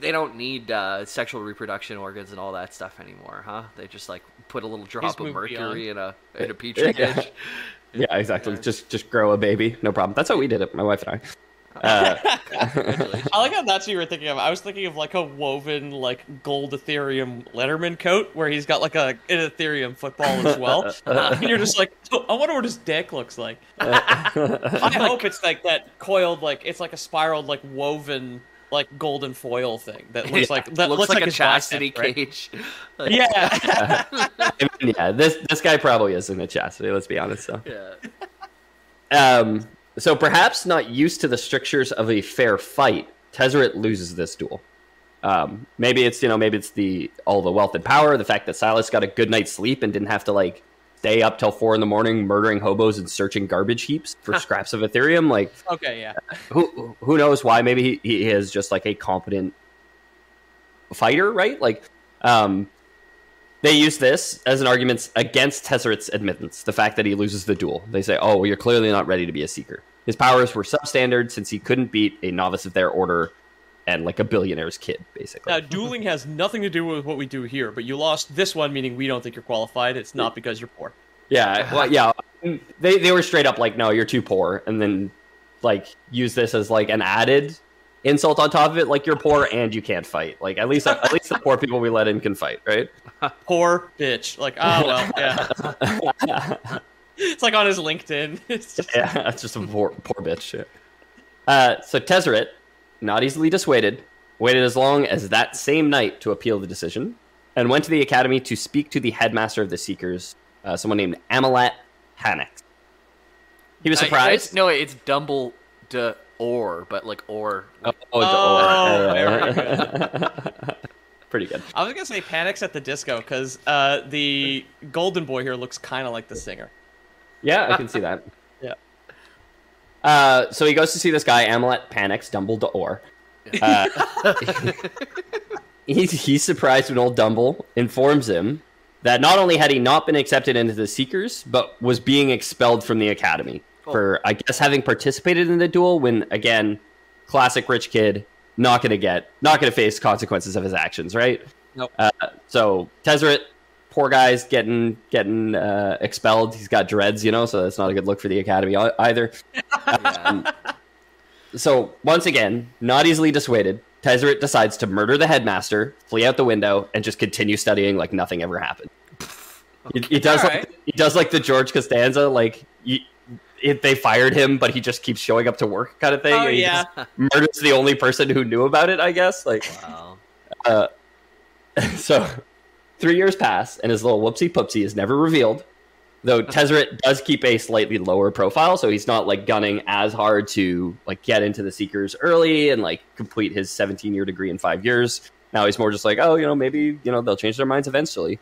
they don't need sexual reproduction organs and all that stuff anymore, huh? They just like put a little drop of mercury in a petri dish. Yeah, exactly. Just grow a baby, no problem. That's how we did it, my wife and I. I like how that's what you were thinking of. I was thinking of like a woven like gold Ethereum Letterman coat where he's got like an Ethereum football as well. And you're just like, I wonder what his dick looks like. I hope it's like that coiled, like it's like a spiraled, like woven, like golden foil thing that looks like looks like a chastity bicep, cage. Right? Yeah. This guy probably is in a chastity. Let's be honest. So. Yeah. So perhaps not used to the strictures of a fair fight, Tezzeret loses this duel. Maybe it's all the wealth and power, the fact that Silas got a good night's sleep and didn't have to like stay up till 4 a.m. murdering hobos and searching garbage heaps for scraps of Ethereum. Like, okay, yeah. Who knows why? Maybe he is just like a competent fighter, right? Like, they use this as an argument against Tezzeret's admittance, the fact that he loses the duel. They say, oh, well, you're clearly not ready to be a Seeker. His powers were substandard since he couldn't beat a novice of their order and like a billionaire's kid, basically. Now, dueling has nothing to do with what we do here, but you lost this one, meaning we don't think you're qualified. It's not because you're poor. Yeah, well, yeah. They were straight up like, no, you're too poor, and then like use this as like an added insult on top of it, like you're poor and you can't fight. Like at least the poor people we let in can fight, right? Poor bitch. Like, oh well, yeah. It's like on his LinkedIn. It's just a poor bitch. So Tezzeret, not easily dissuaded, waited as long as that same night to appeal the decision, and went to the academy to speak to the headmaster of the Seekers, someone named Amalat Panax. He was surprised. It's Dumble de Or, but like or. Pretty good. I was gonna say Panics at the Disco because the golden boy here looks kind of like the singer. Yeah, I can see that. Yeah. So he goes to see this guy, Amalat Panax, Dumble de Or. He's surprised when old Dumble informs him that not only had he not been accepted into the Seekers, but was being expelled from the academy for, I guess, having participated in the duel when, again, classic rich kid, not gonna face consequences of his actions, right? Nope. So Tezzeret, poor guy's getting expelled. He's got dreads, so that's not a good look for the academy either. So once again, not easily dissuaded, Tezzeret decides to murder the headmaster, flee out the window, and just continue studying like nothing ever happened. Okay. He does like the George Costanza, like they fired him, but he just keeps showing up to work, kind of thing. Oh, and he yeah. just murders the only person who knew about it, I guess. Like, Wow. so 3 years pass, and his little whoopsie poopsie is never revealed. Though Tezzeret does keep a slightly lower profile, so he's not like gunning as hard to like get into the Seekers early and like complete his 17-year degree in 5 years. Now he's more just like, oh, maybe they'll change their minds eventually.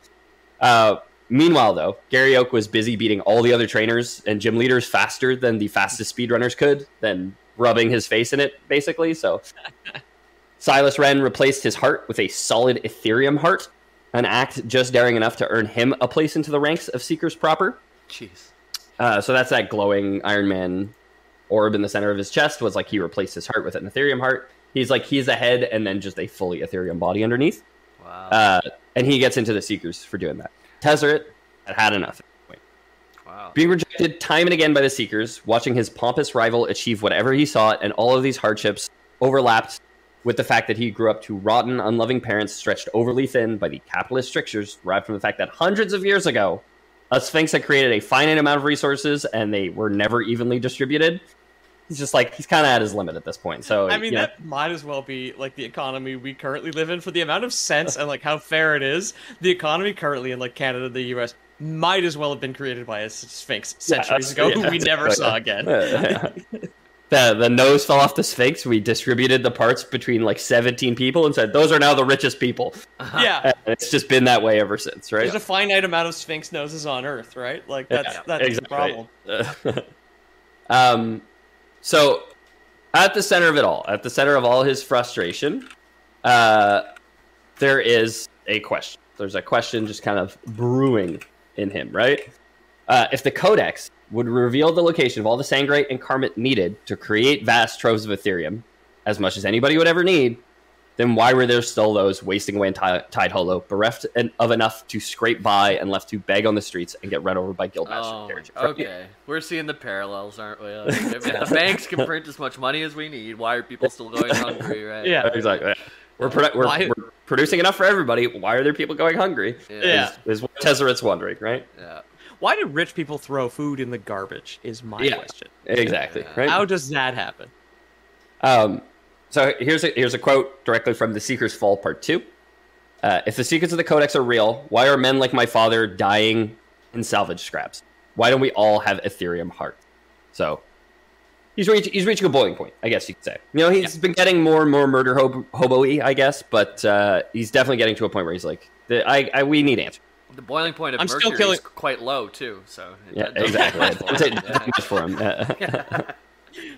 Meanwhile, though, Gary Oak was busy beating all the other trainers and gym leaders faster than the fastest speedrunners could, then rubbing his face in it, basically. So Silas Wren replaced his heart with a solid Ethereum heart, an act just daring enough to earn him a place into the ranks of Seekers proper. Jeez. So that's that glowing Iron Man orb in the center of his chest, was like he replaced his heart with an Ethereum heart. He's a head and then just a fully Ethereum body underneath. Wow. And he gets into the Seekers for doing that. Tezzeret had enough at that point. Wow. Being rejected time and again by the Seekers, watching his pompous rival achieve whatever he sought, and all of these hardships overlapped with the fact that he grew up to rotten, unloving parents stretched overly thin by the capitalist strictures derived from the fact that hundreds of years ago, a Sphinx had created a finite amount of resources and they were never evenly distributed. He's just like, he's kind of at his limit at this point. So I mean, that might as well be like the economy we currently live in for the amount of sense and like how fair it is. The economy currently in like Canada, the US, might as well have been created by a Sphinx centuries ago, who we never saw again. The nose fell off the Sphinx. We distributed the parts between like 17 people and said, those are now the richest people. Yeah. And it's just been that way ever since, right? There's a finite amount of Sphinx noses on Earth, right? Like, that's exactly. the problem. So, at the center of it all, at the center of all his frustration, there is a question. There's a question just kind of brewing in him, right? If the Codex would reveal the location of all the Sangrite and Karmit needed to create vast troves of Ethereum, as much as anybody would ever need, then why were there still those wasting away in Tide Hollow, bereft of enough to scrape by and left to beg on the streets and get run over by Guildmaster? Okay. We're seeing the parallels, aren't we? Like, if the banks can print as much money as we need, why are people still going hungry, right? Yeah, exactly. We're producing enough for everybody. Why are there people going hungry? Yeah. Is what Tezzeret's wondering, right? Yeah. Why do rich people throw food in the garbage is my question. Exactly. Right? How does that happen? So here's a quote directly from The Seeker's Fall, Part 2. If the secrets of the Codex are real, why are men like my father dying in salvage scraps? Why don't we all have Ethereum hearts? So he's reaching a boiling point, I guess you could say. He's been getting more and more murder hobo-y, I guess, but he's definitely getting to a point where he's like, we need answers. The boiling point of Mercury is quite low, too. So yeah, exactly. It's much for him.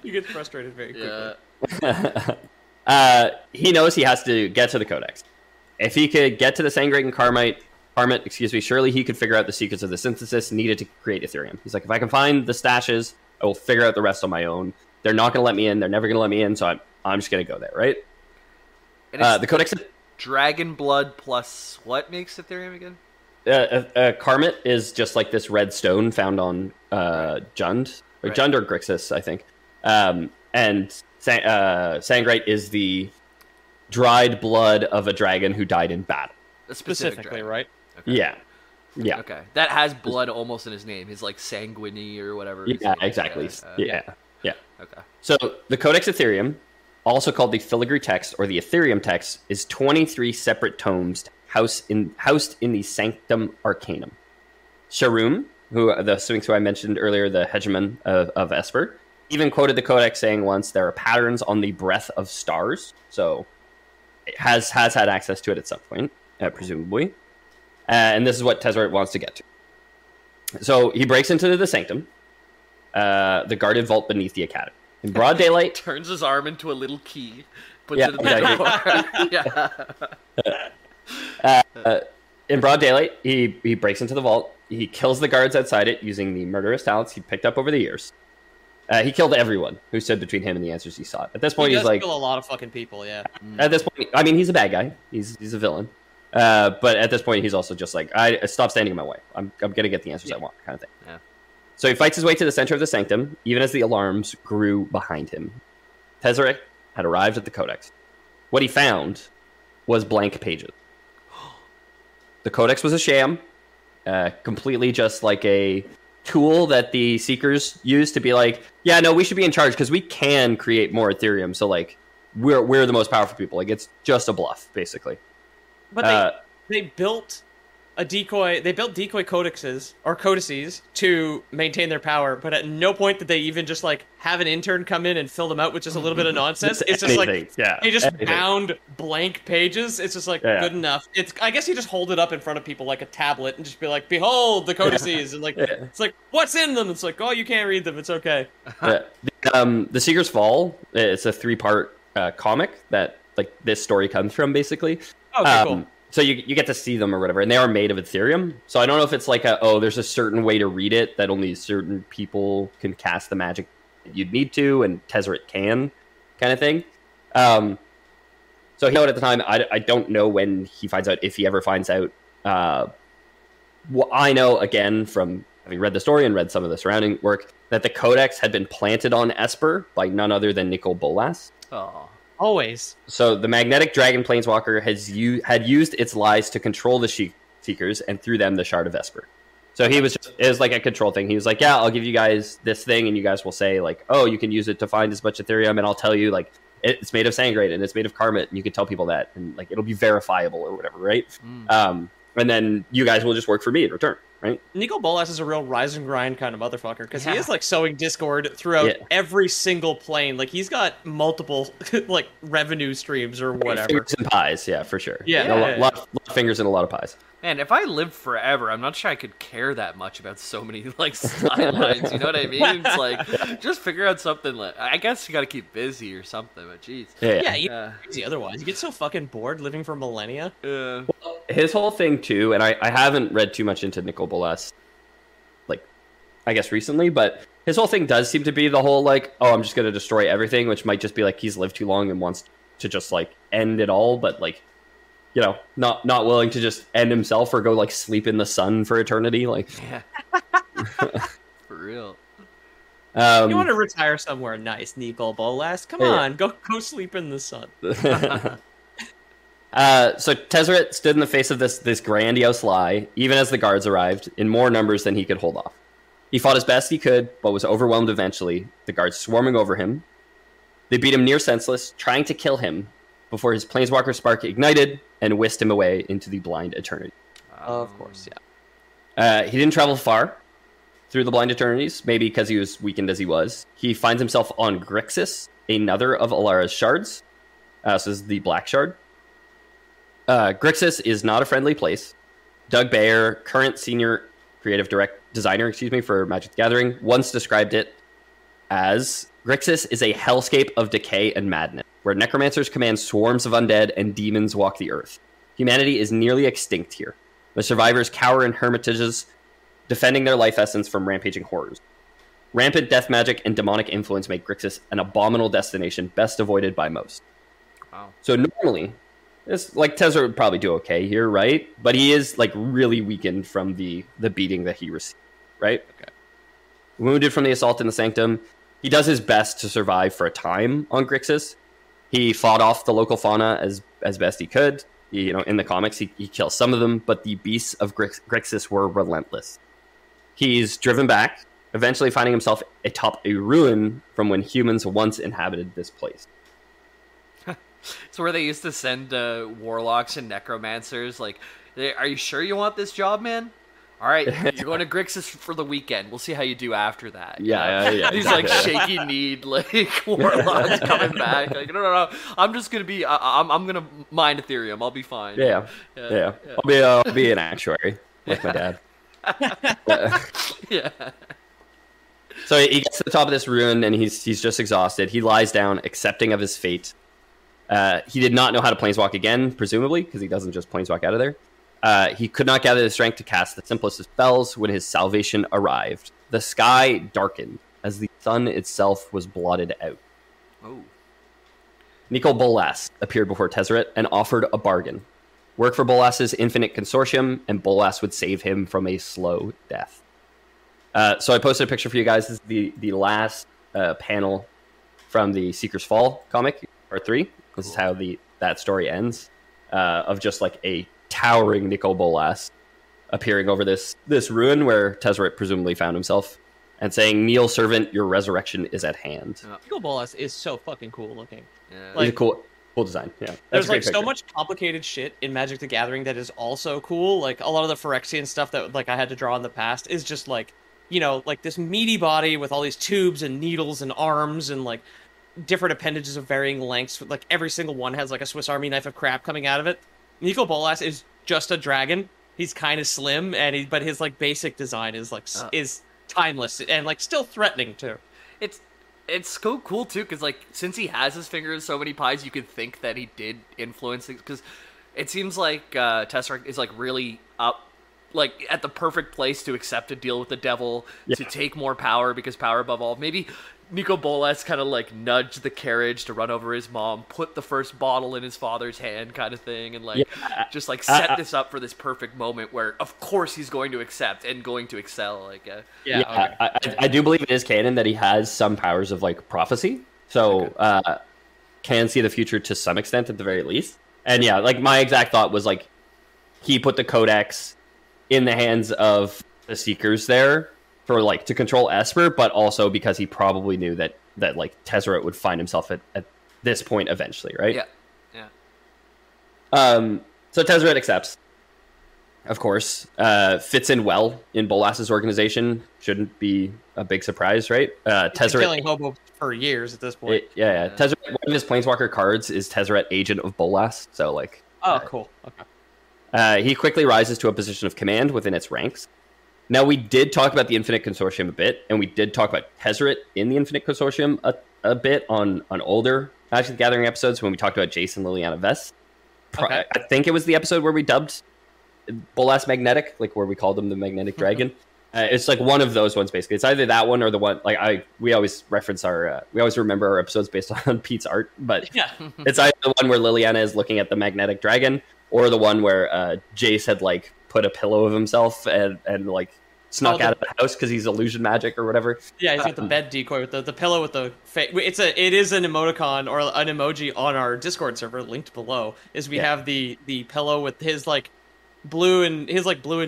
You get frustrated very quickly. He knows he has to get to the Codex. If he could get to the Sangrite and Karmit, surely he could figure out the secrets of the synthesis needed to create Ethereum. He's like, if I can find the stashes, I will figure out the rest on my own. They're not going to let me in. They're never going to let me in, so I'm just going to go there, right? The Codex... Dragon blood plus what makes Ethereum again? Karmit is just like this red stone found on Jund. Jund or Grixis, I think. And Sangrite is the dried blood of a dragon who died in battle. Specifically, right? Okay. Yeah. Okay. That has blood almost in his name. He's like Sanguini or whatever. Yeah, exactly. Yeah. Okay. So the Codex Ethereum, also called the Filigree Text or the Ethereum Text, is 23 separate tomes housed in the Sanctum Arcanum. Sharum, the Sphinx who I mentioned earlier, the hegemon of Esper, even quoted the Codex saying once, there are patterns on the breath of stars. So it has had access to it at some point, presumably. And this is what Tezzeret wants to get to. So he breaks into the Sanctum, the guarded vault beneath the Academy. In broad daylight... Turns his arm into a little key. Puts it in the door. In broad daylight, he breaks into the vault. He kills the guards outside it using the murderous talents he picked up over the years. He killed everyone who stood between him and the answers he sought. At this point, he's like... kill a lot of fucking people, yeah. At this point, I mean, he's a bad guy. He's a villain. But at this point, he's also just like, stop standing in my way. I'm going to get the answers I want, kind of thing. Yeah. So he fights his way to the center of the Sanctum, even as the alarms grew behind him. Tezzeret had arrived at the Codex. What he found was blank pages. The Codex was a sham, completely just like a tool that the Seekers use to be like, yeah, no, we should be in charge because we can create more Ethereum. So like, we're the most powerful people. Like, it's just a bluff, basically. But they built a decoy. They built decoy codices to maintain their power. But at no point did they even just like have an intern come in and fill them out with just a little bit of nonsense. It's just like they just bound blank pages. It's just like good enough. I guess you just hold it up in front of people like a tablet and just be like, "Behold the codices," and like it's like, "What's in them?" It's like, "Oh, you can't read them. It's okay." The Seekers Fall. It's a 3-part comic that like this story comes from, basically. Okay, cool. So you get to see them or whatever, and they are made of Ethereum. So I don't know if it's like there's a certain way to read it that only certain people can cast the magic that you'd need to, and Tezzeret can, kind of thing. So he knew it at the time. I don't know when he finds out, if he ever finds out. Well, I know, again, from having read the story and read some of the surrounding work, that the Codex had been planted on Esper by none other than Nicol Bolas. Oh. Always. So the magnetic dragon planeswalker had used its lies to control the Seekers, and through them the Shard of Esper. So it was like a control thing. He was like, yeah, I'll give you guys this thing, and you guys will say like, oh, you can use it to find as much Ethereum, and I'll tell you like it's made of Sangrate and it's made of Karmit, and you can tell people that, and like it'll be verifiable or whatever, right? And then you guys will just work for me in return, right? Nicol Bolas is a real rise and grind kind of motherfucker, because he is like sowing discord throughout every single plane. Like he's got multiple like revenue streams or whatever. Fingers and pies, yeah, for sure. Yeah, a lot of fingers and a lot of pies. Man, if I lived forever, I'm not sure I could care that much about so many like storylines. You know what I mean? It's like just figure out something. Like, I guess you got to keep busy or something. But jeez, crazy otherwise. You get so fucking bored living for millennia. Well, his whole thing too, and I haven't read too much into Nicol Bolas, like I guess recently, but his whole thing does seem to be the whole like, oh, I'm just gonna destroy everything, which might just be like he's lived too long and wants to just like end it all, but like, you know, not willing to just end himself or go like sleep in the sun for eternity, like. Yeah. For real. You want to retire somewhere nice, Nicol Bolas? Come on, go sleep in the sun. So Tezzeret stood in the face of this grandiose lie, even as the guards arrived, in more numbers than he could hold off. He fought as best he could, but was overwhelmed eventually, the guards swarming over him. They beat him near senseless, trying to kill him, before his Planeswalker spark ignited and whisked him away into the blind eternity. Of course, yeah. He didn't travel far through the blind eternities, maybe because he was weakened as he was. He finds himself on Grixis, another of Alara's shards. So this is the Black Shard. Grixis is not a friendly place. Doug Bayer, current senior creative designer for Magic the Gathering, once described it as Grixis is a hellscape of decay and madness, where necromancers command swarms of undead and demons walk the earth. Humanity is nearly extinct here. The survivors cower in hermitages, defending their life essence from rampaging horrors. Rampant death magic and demonic influence make Grixis an abominable destination best avoided by most. Wow. So normally, this like Tezzeret would probably do okay here, right? But he is like really weakened from the beating that he received, right? Okay. Wounded from the assault in the Sanctum, he does his best to survive for a time on Grixis. He fought off the local fauna as best he could. In the comics, he kills some of them, but the beasts of Grixis were relentless. He's driven back, eventually finding himself atop a ruin from when humans once inhabited this place. It's where they used to send warlocks and necromancers. Like, are you sure you want this job, man? All right, you're going to Grixis for the weekend. We'll see how you do after that. Yeah. These like shaky-kneed like warlocks coming back. Like, no. I'm just gonna be. I'm gonna mine Ethereum. I'll be fine. Yeah. I'll be an actuary like my dad. Yeah. So he gets to the top of this ruin and he's just exhausted. He lies down, accepting of his fate. He did not know how to planeswalk again, presumably, because he doesn't just planeswalk out of there. He could not gather the strength to cast the simplest of spells when his salvation arrived. The sky darkened as the sun itself was blotted out. Oh. Nicol Bolas appeared before Tezzeret and offered a bargain. Work for Bolas's infinite consortium, and Bolas would save him from a slow death. So I posted a picture for you guys. This is the last panel from the Seeker's Fall comic, part 3. This is how that story ends, of just like a towering Nicol Bolas appearing over this ruin where Tezzeret presumably found himself, and saying, "Kneel, servant, your resurrection is at hand." Eagle Bolas is so fucking cool looking. Yeah. Like, cool design. Yeah, there's like so much complicated shit in Magic the Gathering that is also cool. Like a lot of the Phyrexian stuff that like I had to draw in the past is just like, you know, like this meaty body with all these tubes and needles and arms and like different appendages of varying lengths. Like every single one has like a Swiss Army knife of crap coming out of it. Nico Bolas is just a dragon. He's kind of slim, but his like basic design is like is timeless and like still threatening too. It's so cool too, because like since he has his finger in so many pies, you could think that he did influence things. Because it seems like Tezzeret is like really up, like at the perfect place to accept a deal with the devil, to take more power because power above all. Maybe Nico Bolas kind of like nudged the carriage to run over his mom, put the first bottle in his father's hand, kind of thing, and like just like set this up for this perfect moment where, of course, he's going to accept and going to excel. Like, I do believe it is canon that he has some powers of like prophecy, so can see the future to some extent at the very least. And yeah, like my exact thought was like he put the Codex in the hands of the Seekers there for like to control Esper, but also because he probably knew that like Tezzeret would find himself at this point eventually, right? Yeah. So Tezzeret accepts, of course, fits in well in Bolas's organization. Shouldn't be a big surprise, right? Tezzeret killing hobo for years at this point. Tezzeret, one of his Planeswalker cards is Tezzeret, Agent of Bolas. So like, cool. Okay. He quickly rises to a position of command within its ranks. Now, we did talk about the Infinite Consortium a bit, and we did talk about Tezzeret in the Infinite Consortium a bit on older Magic the Gathering episodes when we talked about Jason, Liliana Vess. Okay. I think it was the episode where we dubbed Bolas Magnetic, like where we called him the Magnetic Dragon. It's like one of those ones, basically. It's either that one or the one, like we always reference we always remember our episodes based on Pete's art, but it's either the one where Liliana is looking at the Magnetic Dragon or the one where Jace had like put a pillow of himself and like snuck out of the house because he's illusion magic or whatever. Yeah, he's got the bed decoy with the pillow with the face. It is an emoticon or an emoji on our Discord server linked below. We have the pillow with his like blue and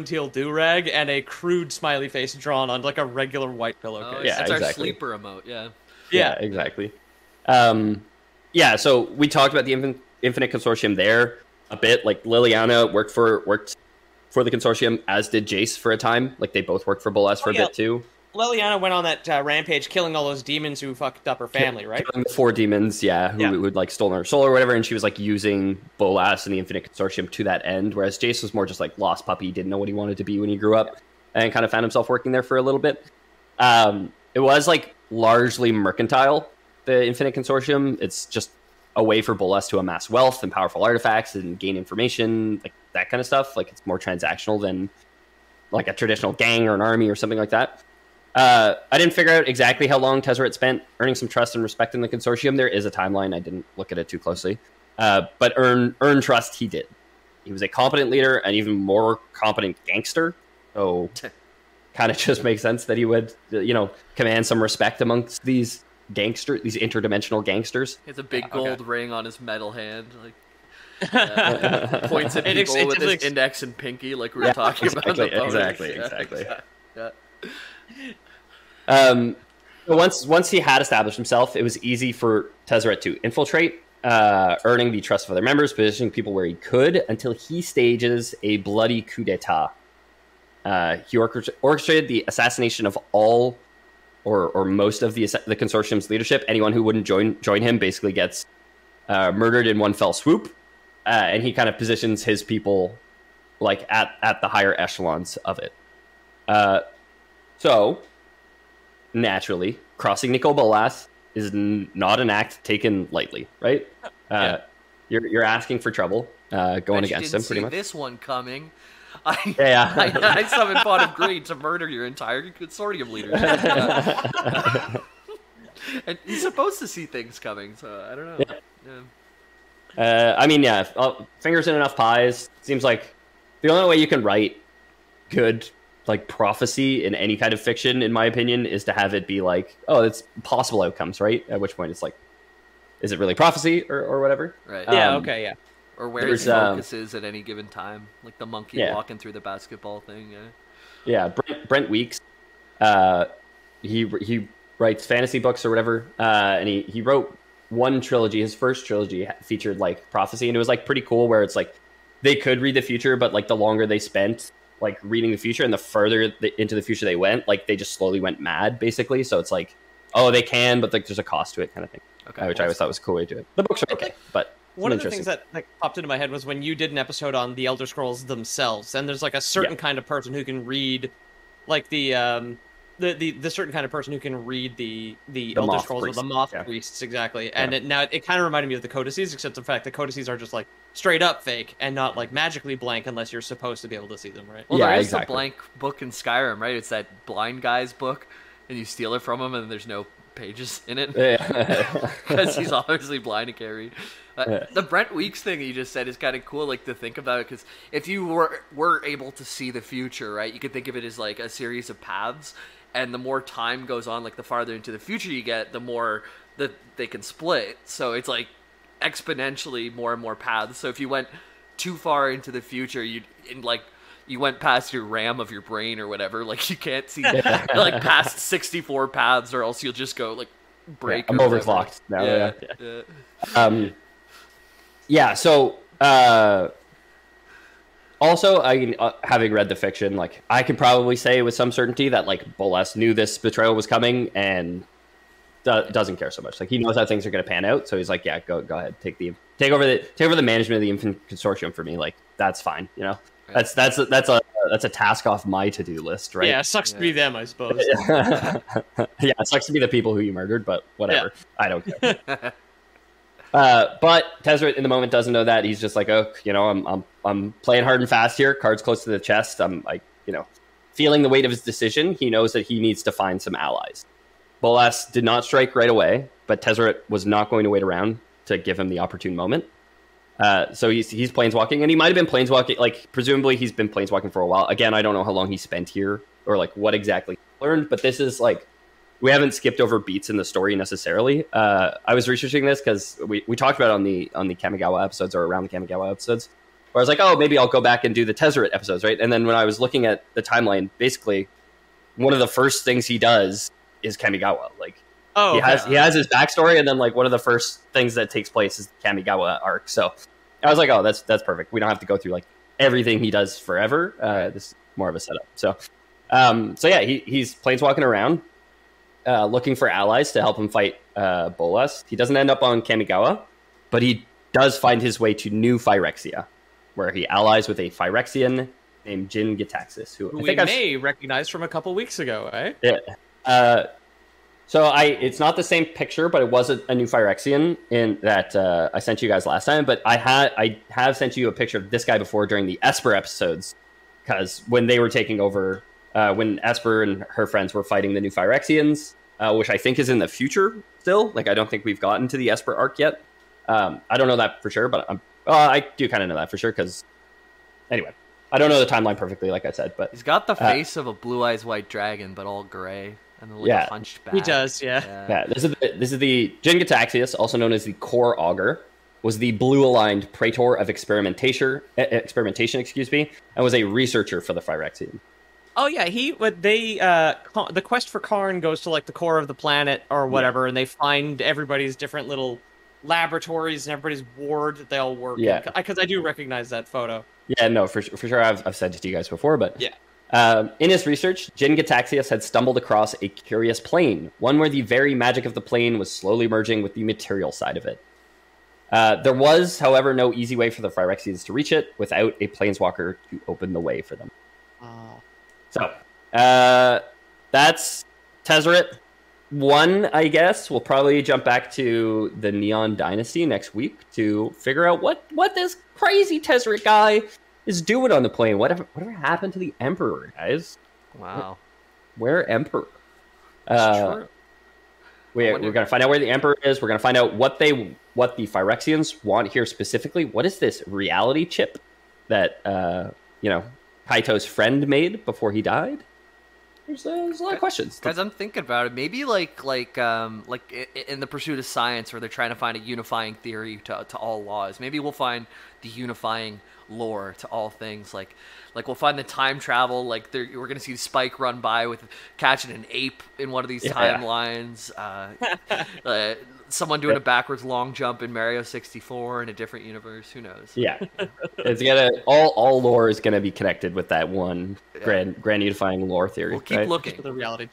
teal do-rag and a crude smiley face drawn on like a regular white pillowcase. It's our sleeper emote. Yeah, exactly. So we talked about the Infinite Consortium there a bit. Like Liliana worked for the Consortium, as did Jace for a time. Like they both worked for Bolas for a bit too. Liliana went on that rampage, killing all those demons who fucked up her family, right? Killing the 4 demons, who would like stolen her soul or whatever, and she was like using Bolas and the Infinite Consortium to that end. Whereas Jace was more just like lost puppy, didn't know what he wanted to be when he grew up, and kind of found himself working there for a little bit. It was like largely mercantile, the Infinite Consortium. It's just a way for Bolas to amass wealth and powerful artifacts and gain information, like that kind of stuff. Like it's more transactional than like a traditional gang or an army or something like that. I didn't figure out exactly how long Tezzeret spent earning some trust and respect in the Consortium. There is a timeline. I didn't look at it too closely. But earn trust he did. He was a competent leader, an even more competent gangster. So kind of just makes sense that he would, command some respect amongst these interdimensional gangsters. He has a big gold ring on his metal hand, like points at people with his index and pinky, like we were talking about. Exactly. Once he had established himself, it was easy for Tezzeret to infiltrate, earning the trust of other members, positioning people where he could, until he stages a bloody coup d'etat. He orchestrated the assassination of all or most of the Consortium's leadership. Anyone who wouldn't join him basically gets murdered in one fell swoop, and he kind of positions his people like at the higher echelons of it. So naturally, crossing Nico Bolas is not an act taken lightly, right? You're asking for trouble going against him, pretty much. This one coming. I summoned Pot of Greed to murder your entire Consortium leaders. And he's supposed to see things coming, so I don't know. Fingers in enough pies. Seems like the only way you can write good like prophecy in any kind of fiction, in my opinion, is to have it be like, oh, it's possible outcomes, right? At which point it's like, is it really prophecy or whatever? Right. Or where his focus is at any given time, like the monkey walking through the basketball thing. Yeah, Brent Weeks, he writes fantasy books or whatever, and he wrote one trilogy. His first trilogy featured like prophecy, and it was like pretty cool. Where it's like they could read the future, but like the longer they spent like reading the future, and the further into the future they went, like they just slowly went mad, basically. So it's like, oh, they can, but like there's a cost to it, kind of thing. Okay, which I always thought was a cool way to do it. The books are okay, but one of the things that popped into my head was when you did an episode on the Elder Scrolls themselves, and there's like a certain kind of person who can read, like the certain kind of person who can read the Elder Scrolls or the Moth Priests, exactly. And it kind of reminded me of the codices, except the fact that codices are just like straight up fake and not like magically blank unless you're supposed to be able to see them, right? Well, there is a blank book in Skyrim, right? It's that blind guy's book, and you steal it from him, and there's no pages in it because he's obviously blind and can't read. The Brent Weeks thing that you just said is kind of cool, like to think about it, because if you were able to see the future, right, you could think of it as like a series of paths, and the more time goes on, like the farther into the future you get, the more that they can split. So it's like exponentially more and more paths. So if you went too far into the future, you went past your RAM of your brain or whatever, like you can't see like past 64 paths, or else you'll just go like break. I'm overclocked now. So also, having read the fiction, like I can probably say with some certainty that like Bolas knew this betrayal was coming and doesn't care so much. Like he knows how things are going to pan out, so he's like, yeah, go ahead, take over the management of the Infant Consortium for me. Like that's fine, you know. Right. That's a task off my to-do list, right? Yeah, it sucks to be them, I suppose. Yeah, it sucks to be the people who you murdered, but whatever. I don't care. But Tezzeret in the moment doesn't know that. He's just like, oh, you know, I'm playing hard and fast here, cards close to the chest. I'm like, you know, feeling the weight of his decision. He knows that he needs to find some allies. Bolas did not strike right away, but Tezzeret was not going to wait around to give him the opportune moment. So he's planeswalking, and he might have been planeswalking, like presumably he's been planeswalking for a while. Again, I don't know how long he spent here or like what exactly he learned, but this is like, we haven't skipped over beats in the story necessarily. I was researching this because we talked about it on the Kamigawa episodes, or around the Kamigawa episodes, where I was like, oh, maybe I'll go back and do the Tezzeret episodes, right? And then when I was looking at the timeline, basically one of the first things he does is Kamigawa. Like, he has his backstory, and then like one of the first things that takes place is the Kamigawa arc. So I was like, oh, that's perfect. We don't have to go through like everything he does forever. This is more of a setup. So yeah, he's planeswalking around, looking for allies to help him fight Bolas. He doesn't end up on Kamigawa, but he does find his way to New Phyrexia, where he allies with a Phyrexian named Jin Gitaxis, who I think may recognize from a couple weeks ago, eh? Yeah. So it's not the same picture, but it was a new Phyrexian in that I sent you guys last time. But I have sent you a picture of this guy before during the Esper episodes, because when they were taking over, when Esper and her friends were fighting the new Phyrexians, which I think is in the future still. Like I don't think we've gotten to the Esper arc yet. I don't know that for sure, but I do kind of know that for sure because anyway, I don't know the timeline perfectly, like I said. But he's got the face of a blue eyes white dragon, but all gray. And like a hunched back. He does, yeah. This is the Jin Gitaxias, also known as the Core Augur, was the blue-aligned Praetor of experimentation, and was a researcher for the Phyrexian. Oh yeah, the quest for Karn goes to like the core of the planet or whatever, and they find everybody's different little laboratories and everybody's ward that they all work in. Because I do recognize that photo. Yeah, no, for sure. I've said it to you guys before, but yeah. In his research, Jin Gitaxias had stumbled across a curious plane, one where the very magic of the plane was slowly merging with the material side of it. There was, however, no easy way for the Phyrexians to reach it without a planeswalker to open the way for them. So, that's Tezzeret 1, I guess. We'll probably jump back to the Neon Dynasty next week to figure out what this crazy Tezzeret guy is doing on the plane. Whatever happened to the Emperor, guys? Wow. Where Emperor? That's true. We're going to find out where the Emperor is. We're going to find out what the Phyrexians want here specifically. What is this reality chip that Kaito's friend made before he died? there's a lot of questions. Guys, I'm thinking about it. Maybe like in the pursuit of science, where they're trying to find a unifying theory to all laws. Maybe we'll find the unifying lore to all things. Like we'll find the time travel. Like we're gonna see Spike run by with catching an ape in one of these timelines. Someone doing a backwards long jump in Mario 64 in a different universe. Who knows? Yeah, it's gonna all lore is gonna be connected with that one grand unifying lore theory. We'll keep looking for the reality.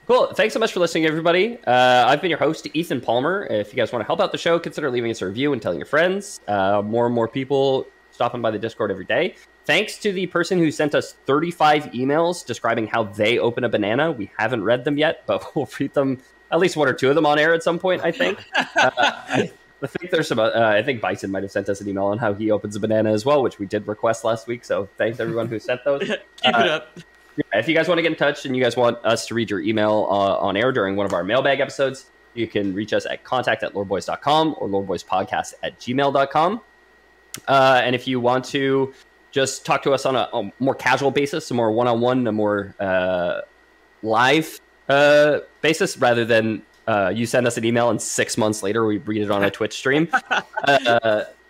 Cool. Thanks so much for listening, everybody. I've been your host, Ethan Palmer. If you guys want to help out the show, consider leaving us a review and telling your friends. More and more people stopping by the Discord every day. Thanks to the person who sent us 35 emails describing how they open a banana. We haven't read them yet, but we'll read them, at least one or two of them on air at some point, I think. I think there's some. I think Bison might have sent us an email on how he opens a banana as well, which we did request last week. So thanks everyone who sent those. Keep it up. If you guys want to get in touch and you guys want us to read your email on air during one of our mailbag episodes, you can reach us at contact@loreboys.com or loreboyspodcast@gmail.com. And if you want to just talk to us on a more casual basis, a more one-on-one, a more live basis, rather than you send us an email and 6 months later we read it on a Twitch stream,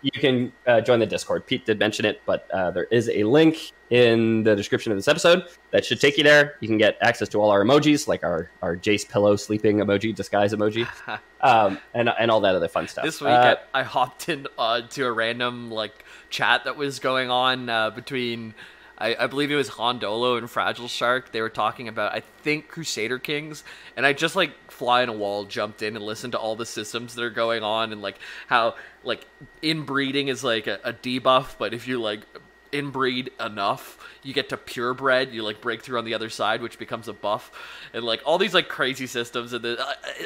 you can join the Discord. Pete did mention it, but there is a link in the description of this episode that should take you there. You can get access to all our emojis, like our Jace pillow sleeping emoji, disguise emoji, and all that other fun stuff. This week I hopped in to a random chat that was going on between I believe it was Hondolo and Fragile Shark. They were talking about, I think, Crusader Kings, and I just fly in a wall jumped in and listened to all the systems that are going on, and how inbreeding is a debuff, but if you inbreed enough, you get to purebred, you break through on the other side, which becomes a buff, and all these crazy systems, and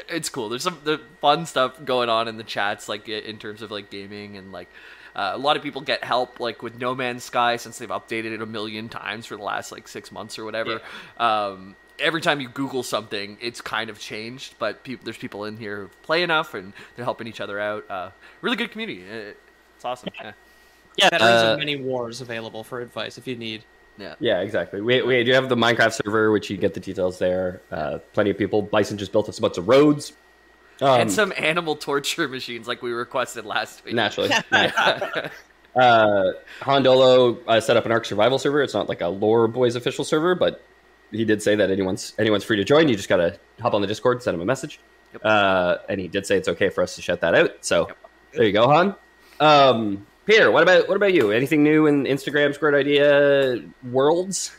it's cool. There's some fun stuff going on in the chats, in terms of gaming, and a lot of people get help with No Man's Sky, since they've updated it a million times for the last 6 months or whatever. Yeah. Every time you Google something, it's kind of changed, but there's people in here who play enough, and they're helping each other out. Really good community. It's awesome. Yeah, veterans of many wars available for advice if you need. Yeah, exactly. We do have the Minecraft server, which you get the details there. Plenty of people. Bison just built us a bunch of roads. And some animal torture machines like we requested last week. Naturally. Hondolo set up an Ark survival server. It's not a Lore Boys official server, but he did say that anyone's free to join. You just got to hop on the Discord and send him a message. Yep. And he did say it's okay for us to shut that out. So There you go, Han. Peter, what about you? Anything new in Instagram Squared Idea worlds?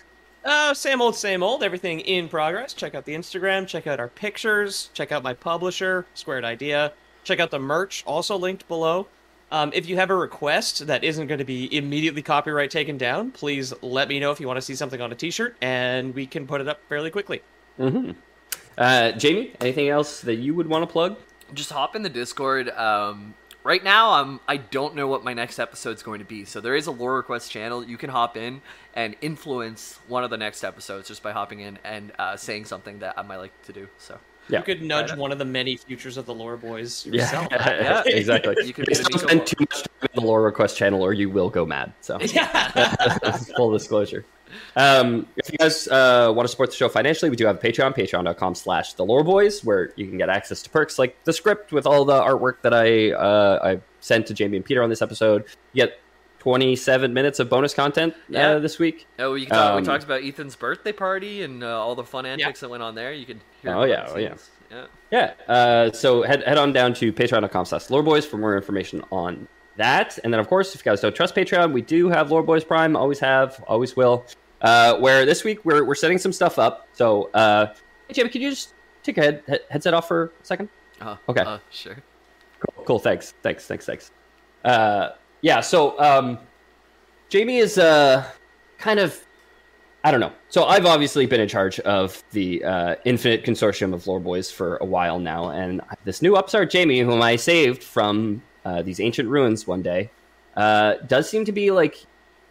Same old. Everything in progress. Check out the Instagram. Check out our pictures. Check out my publisher, Squared Idea. Check out the merch, also linked below. If you have a request that isn't going to be immediately copyright taken down, please let me know if you want to see something on a t-shirt, and we can put it up fairly quickly. Mm-hmm. Jamie, anything else that you would want to plug? Just hop in the Discord. Right now, I don't know what my next episode's going to be, so there is a lore request channel. You can hop in and influence one of the next episodes just by hopping in and saying something that I might like to do. So you could nudge one of the many futures of the Lore Boys yourself. Yeah, exactly. You could spend too much time in the lore request channel, or you will go mad. So full disclosure. If you guys want to support the show financially, we do have a Patreon, patreon.com/theloreboys, where you can get access to perks like the script with all the artwork that I sent to Jamie and Peter on this episode. You get 27 minutes of bonus content this week. Oh, we talked about Ethan's birthday party and all the fun antics that went on there. You can hear So head on down to patreon.com/loreboys for more information on that. And then, of course, if you guys don't trust Patreon, we do have Lore Boys Prime. Always have, always will. Where this week we're setting some stuff up. So, hey, Jamie, could you just take your headset off for a second? Okay. Sure. Cool. Thanks. So Jamie is kind of, I don't know. So I've obviously been in charge of the Infinite Consortium of Lore Boys for a while now, and this new upstart Jamie, whom I saved from these ancient ruins one day, does seem to be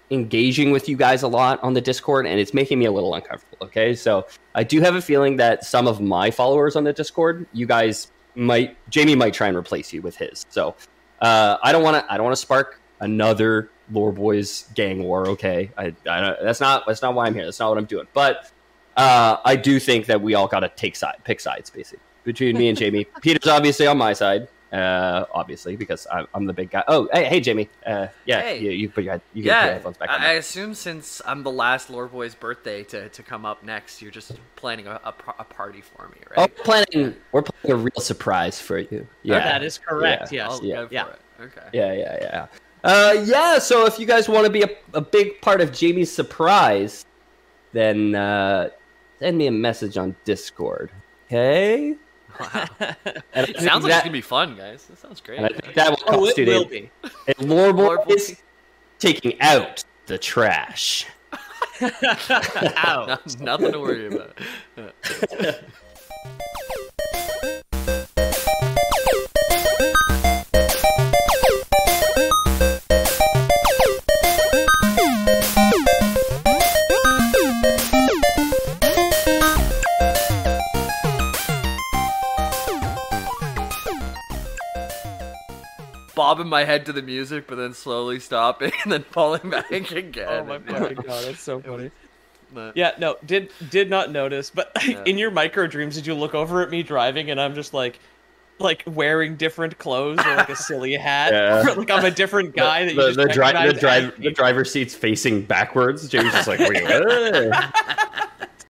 engaging with you guys a lot on the Discord, and it's making me a little uncomfortable. Okay, so I do have a feeling that some of my followers on the Discord, Jamie might try and replace you with his. So I don't want to spark another Lore Boys gang war. Okay, I don't, that's not why I'm here. That's not what I'm doing. But I do think that we all got to pick sides, basically, between me and Jamie. Peter's obviously on my side, obviously, because I'm the big guy. Oh, hey, Jamie. Hey. You put your headphones back on. I assume since I'm the last Lore Boy's birthday to come up next, you're just planning a party for me, right? Oh, we're planning a real surprise for you. Yeah, that is correct. Yeah. Yes. Go for it. Okay. Yeah. So if you guys want to be a big part of Jamie's surprise, then send me a message on Discord. Okay. Wow. It sounds like it's gonna be fun, guys. That sounds great. And I think that will cost it will be. A Lore Boys taking out the trash. Out. Nothing to worry about. Bobbing my head to the music, but then slowly stopping and then falling back again. Oh my fucking god, that's so funny. But, Yeah, no, did not notice, but in your micro dreams, did you look over at me driving and I'm just like wearing different clothes or like a silly hat? Yeah. Or like I'm a different guy that you just recognize. The driver's seat's facing backwards. Jamie's just like, wait, what?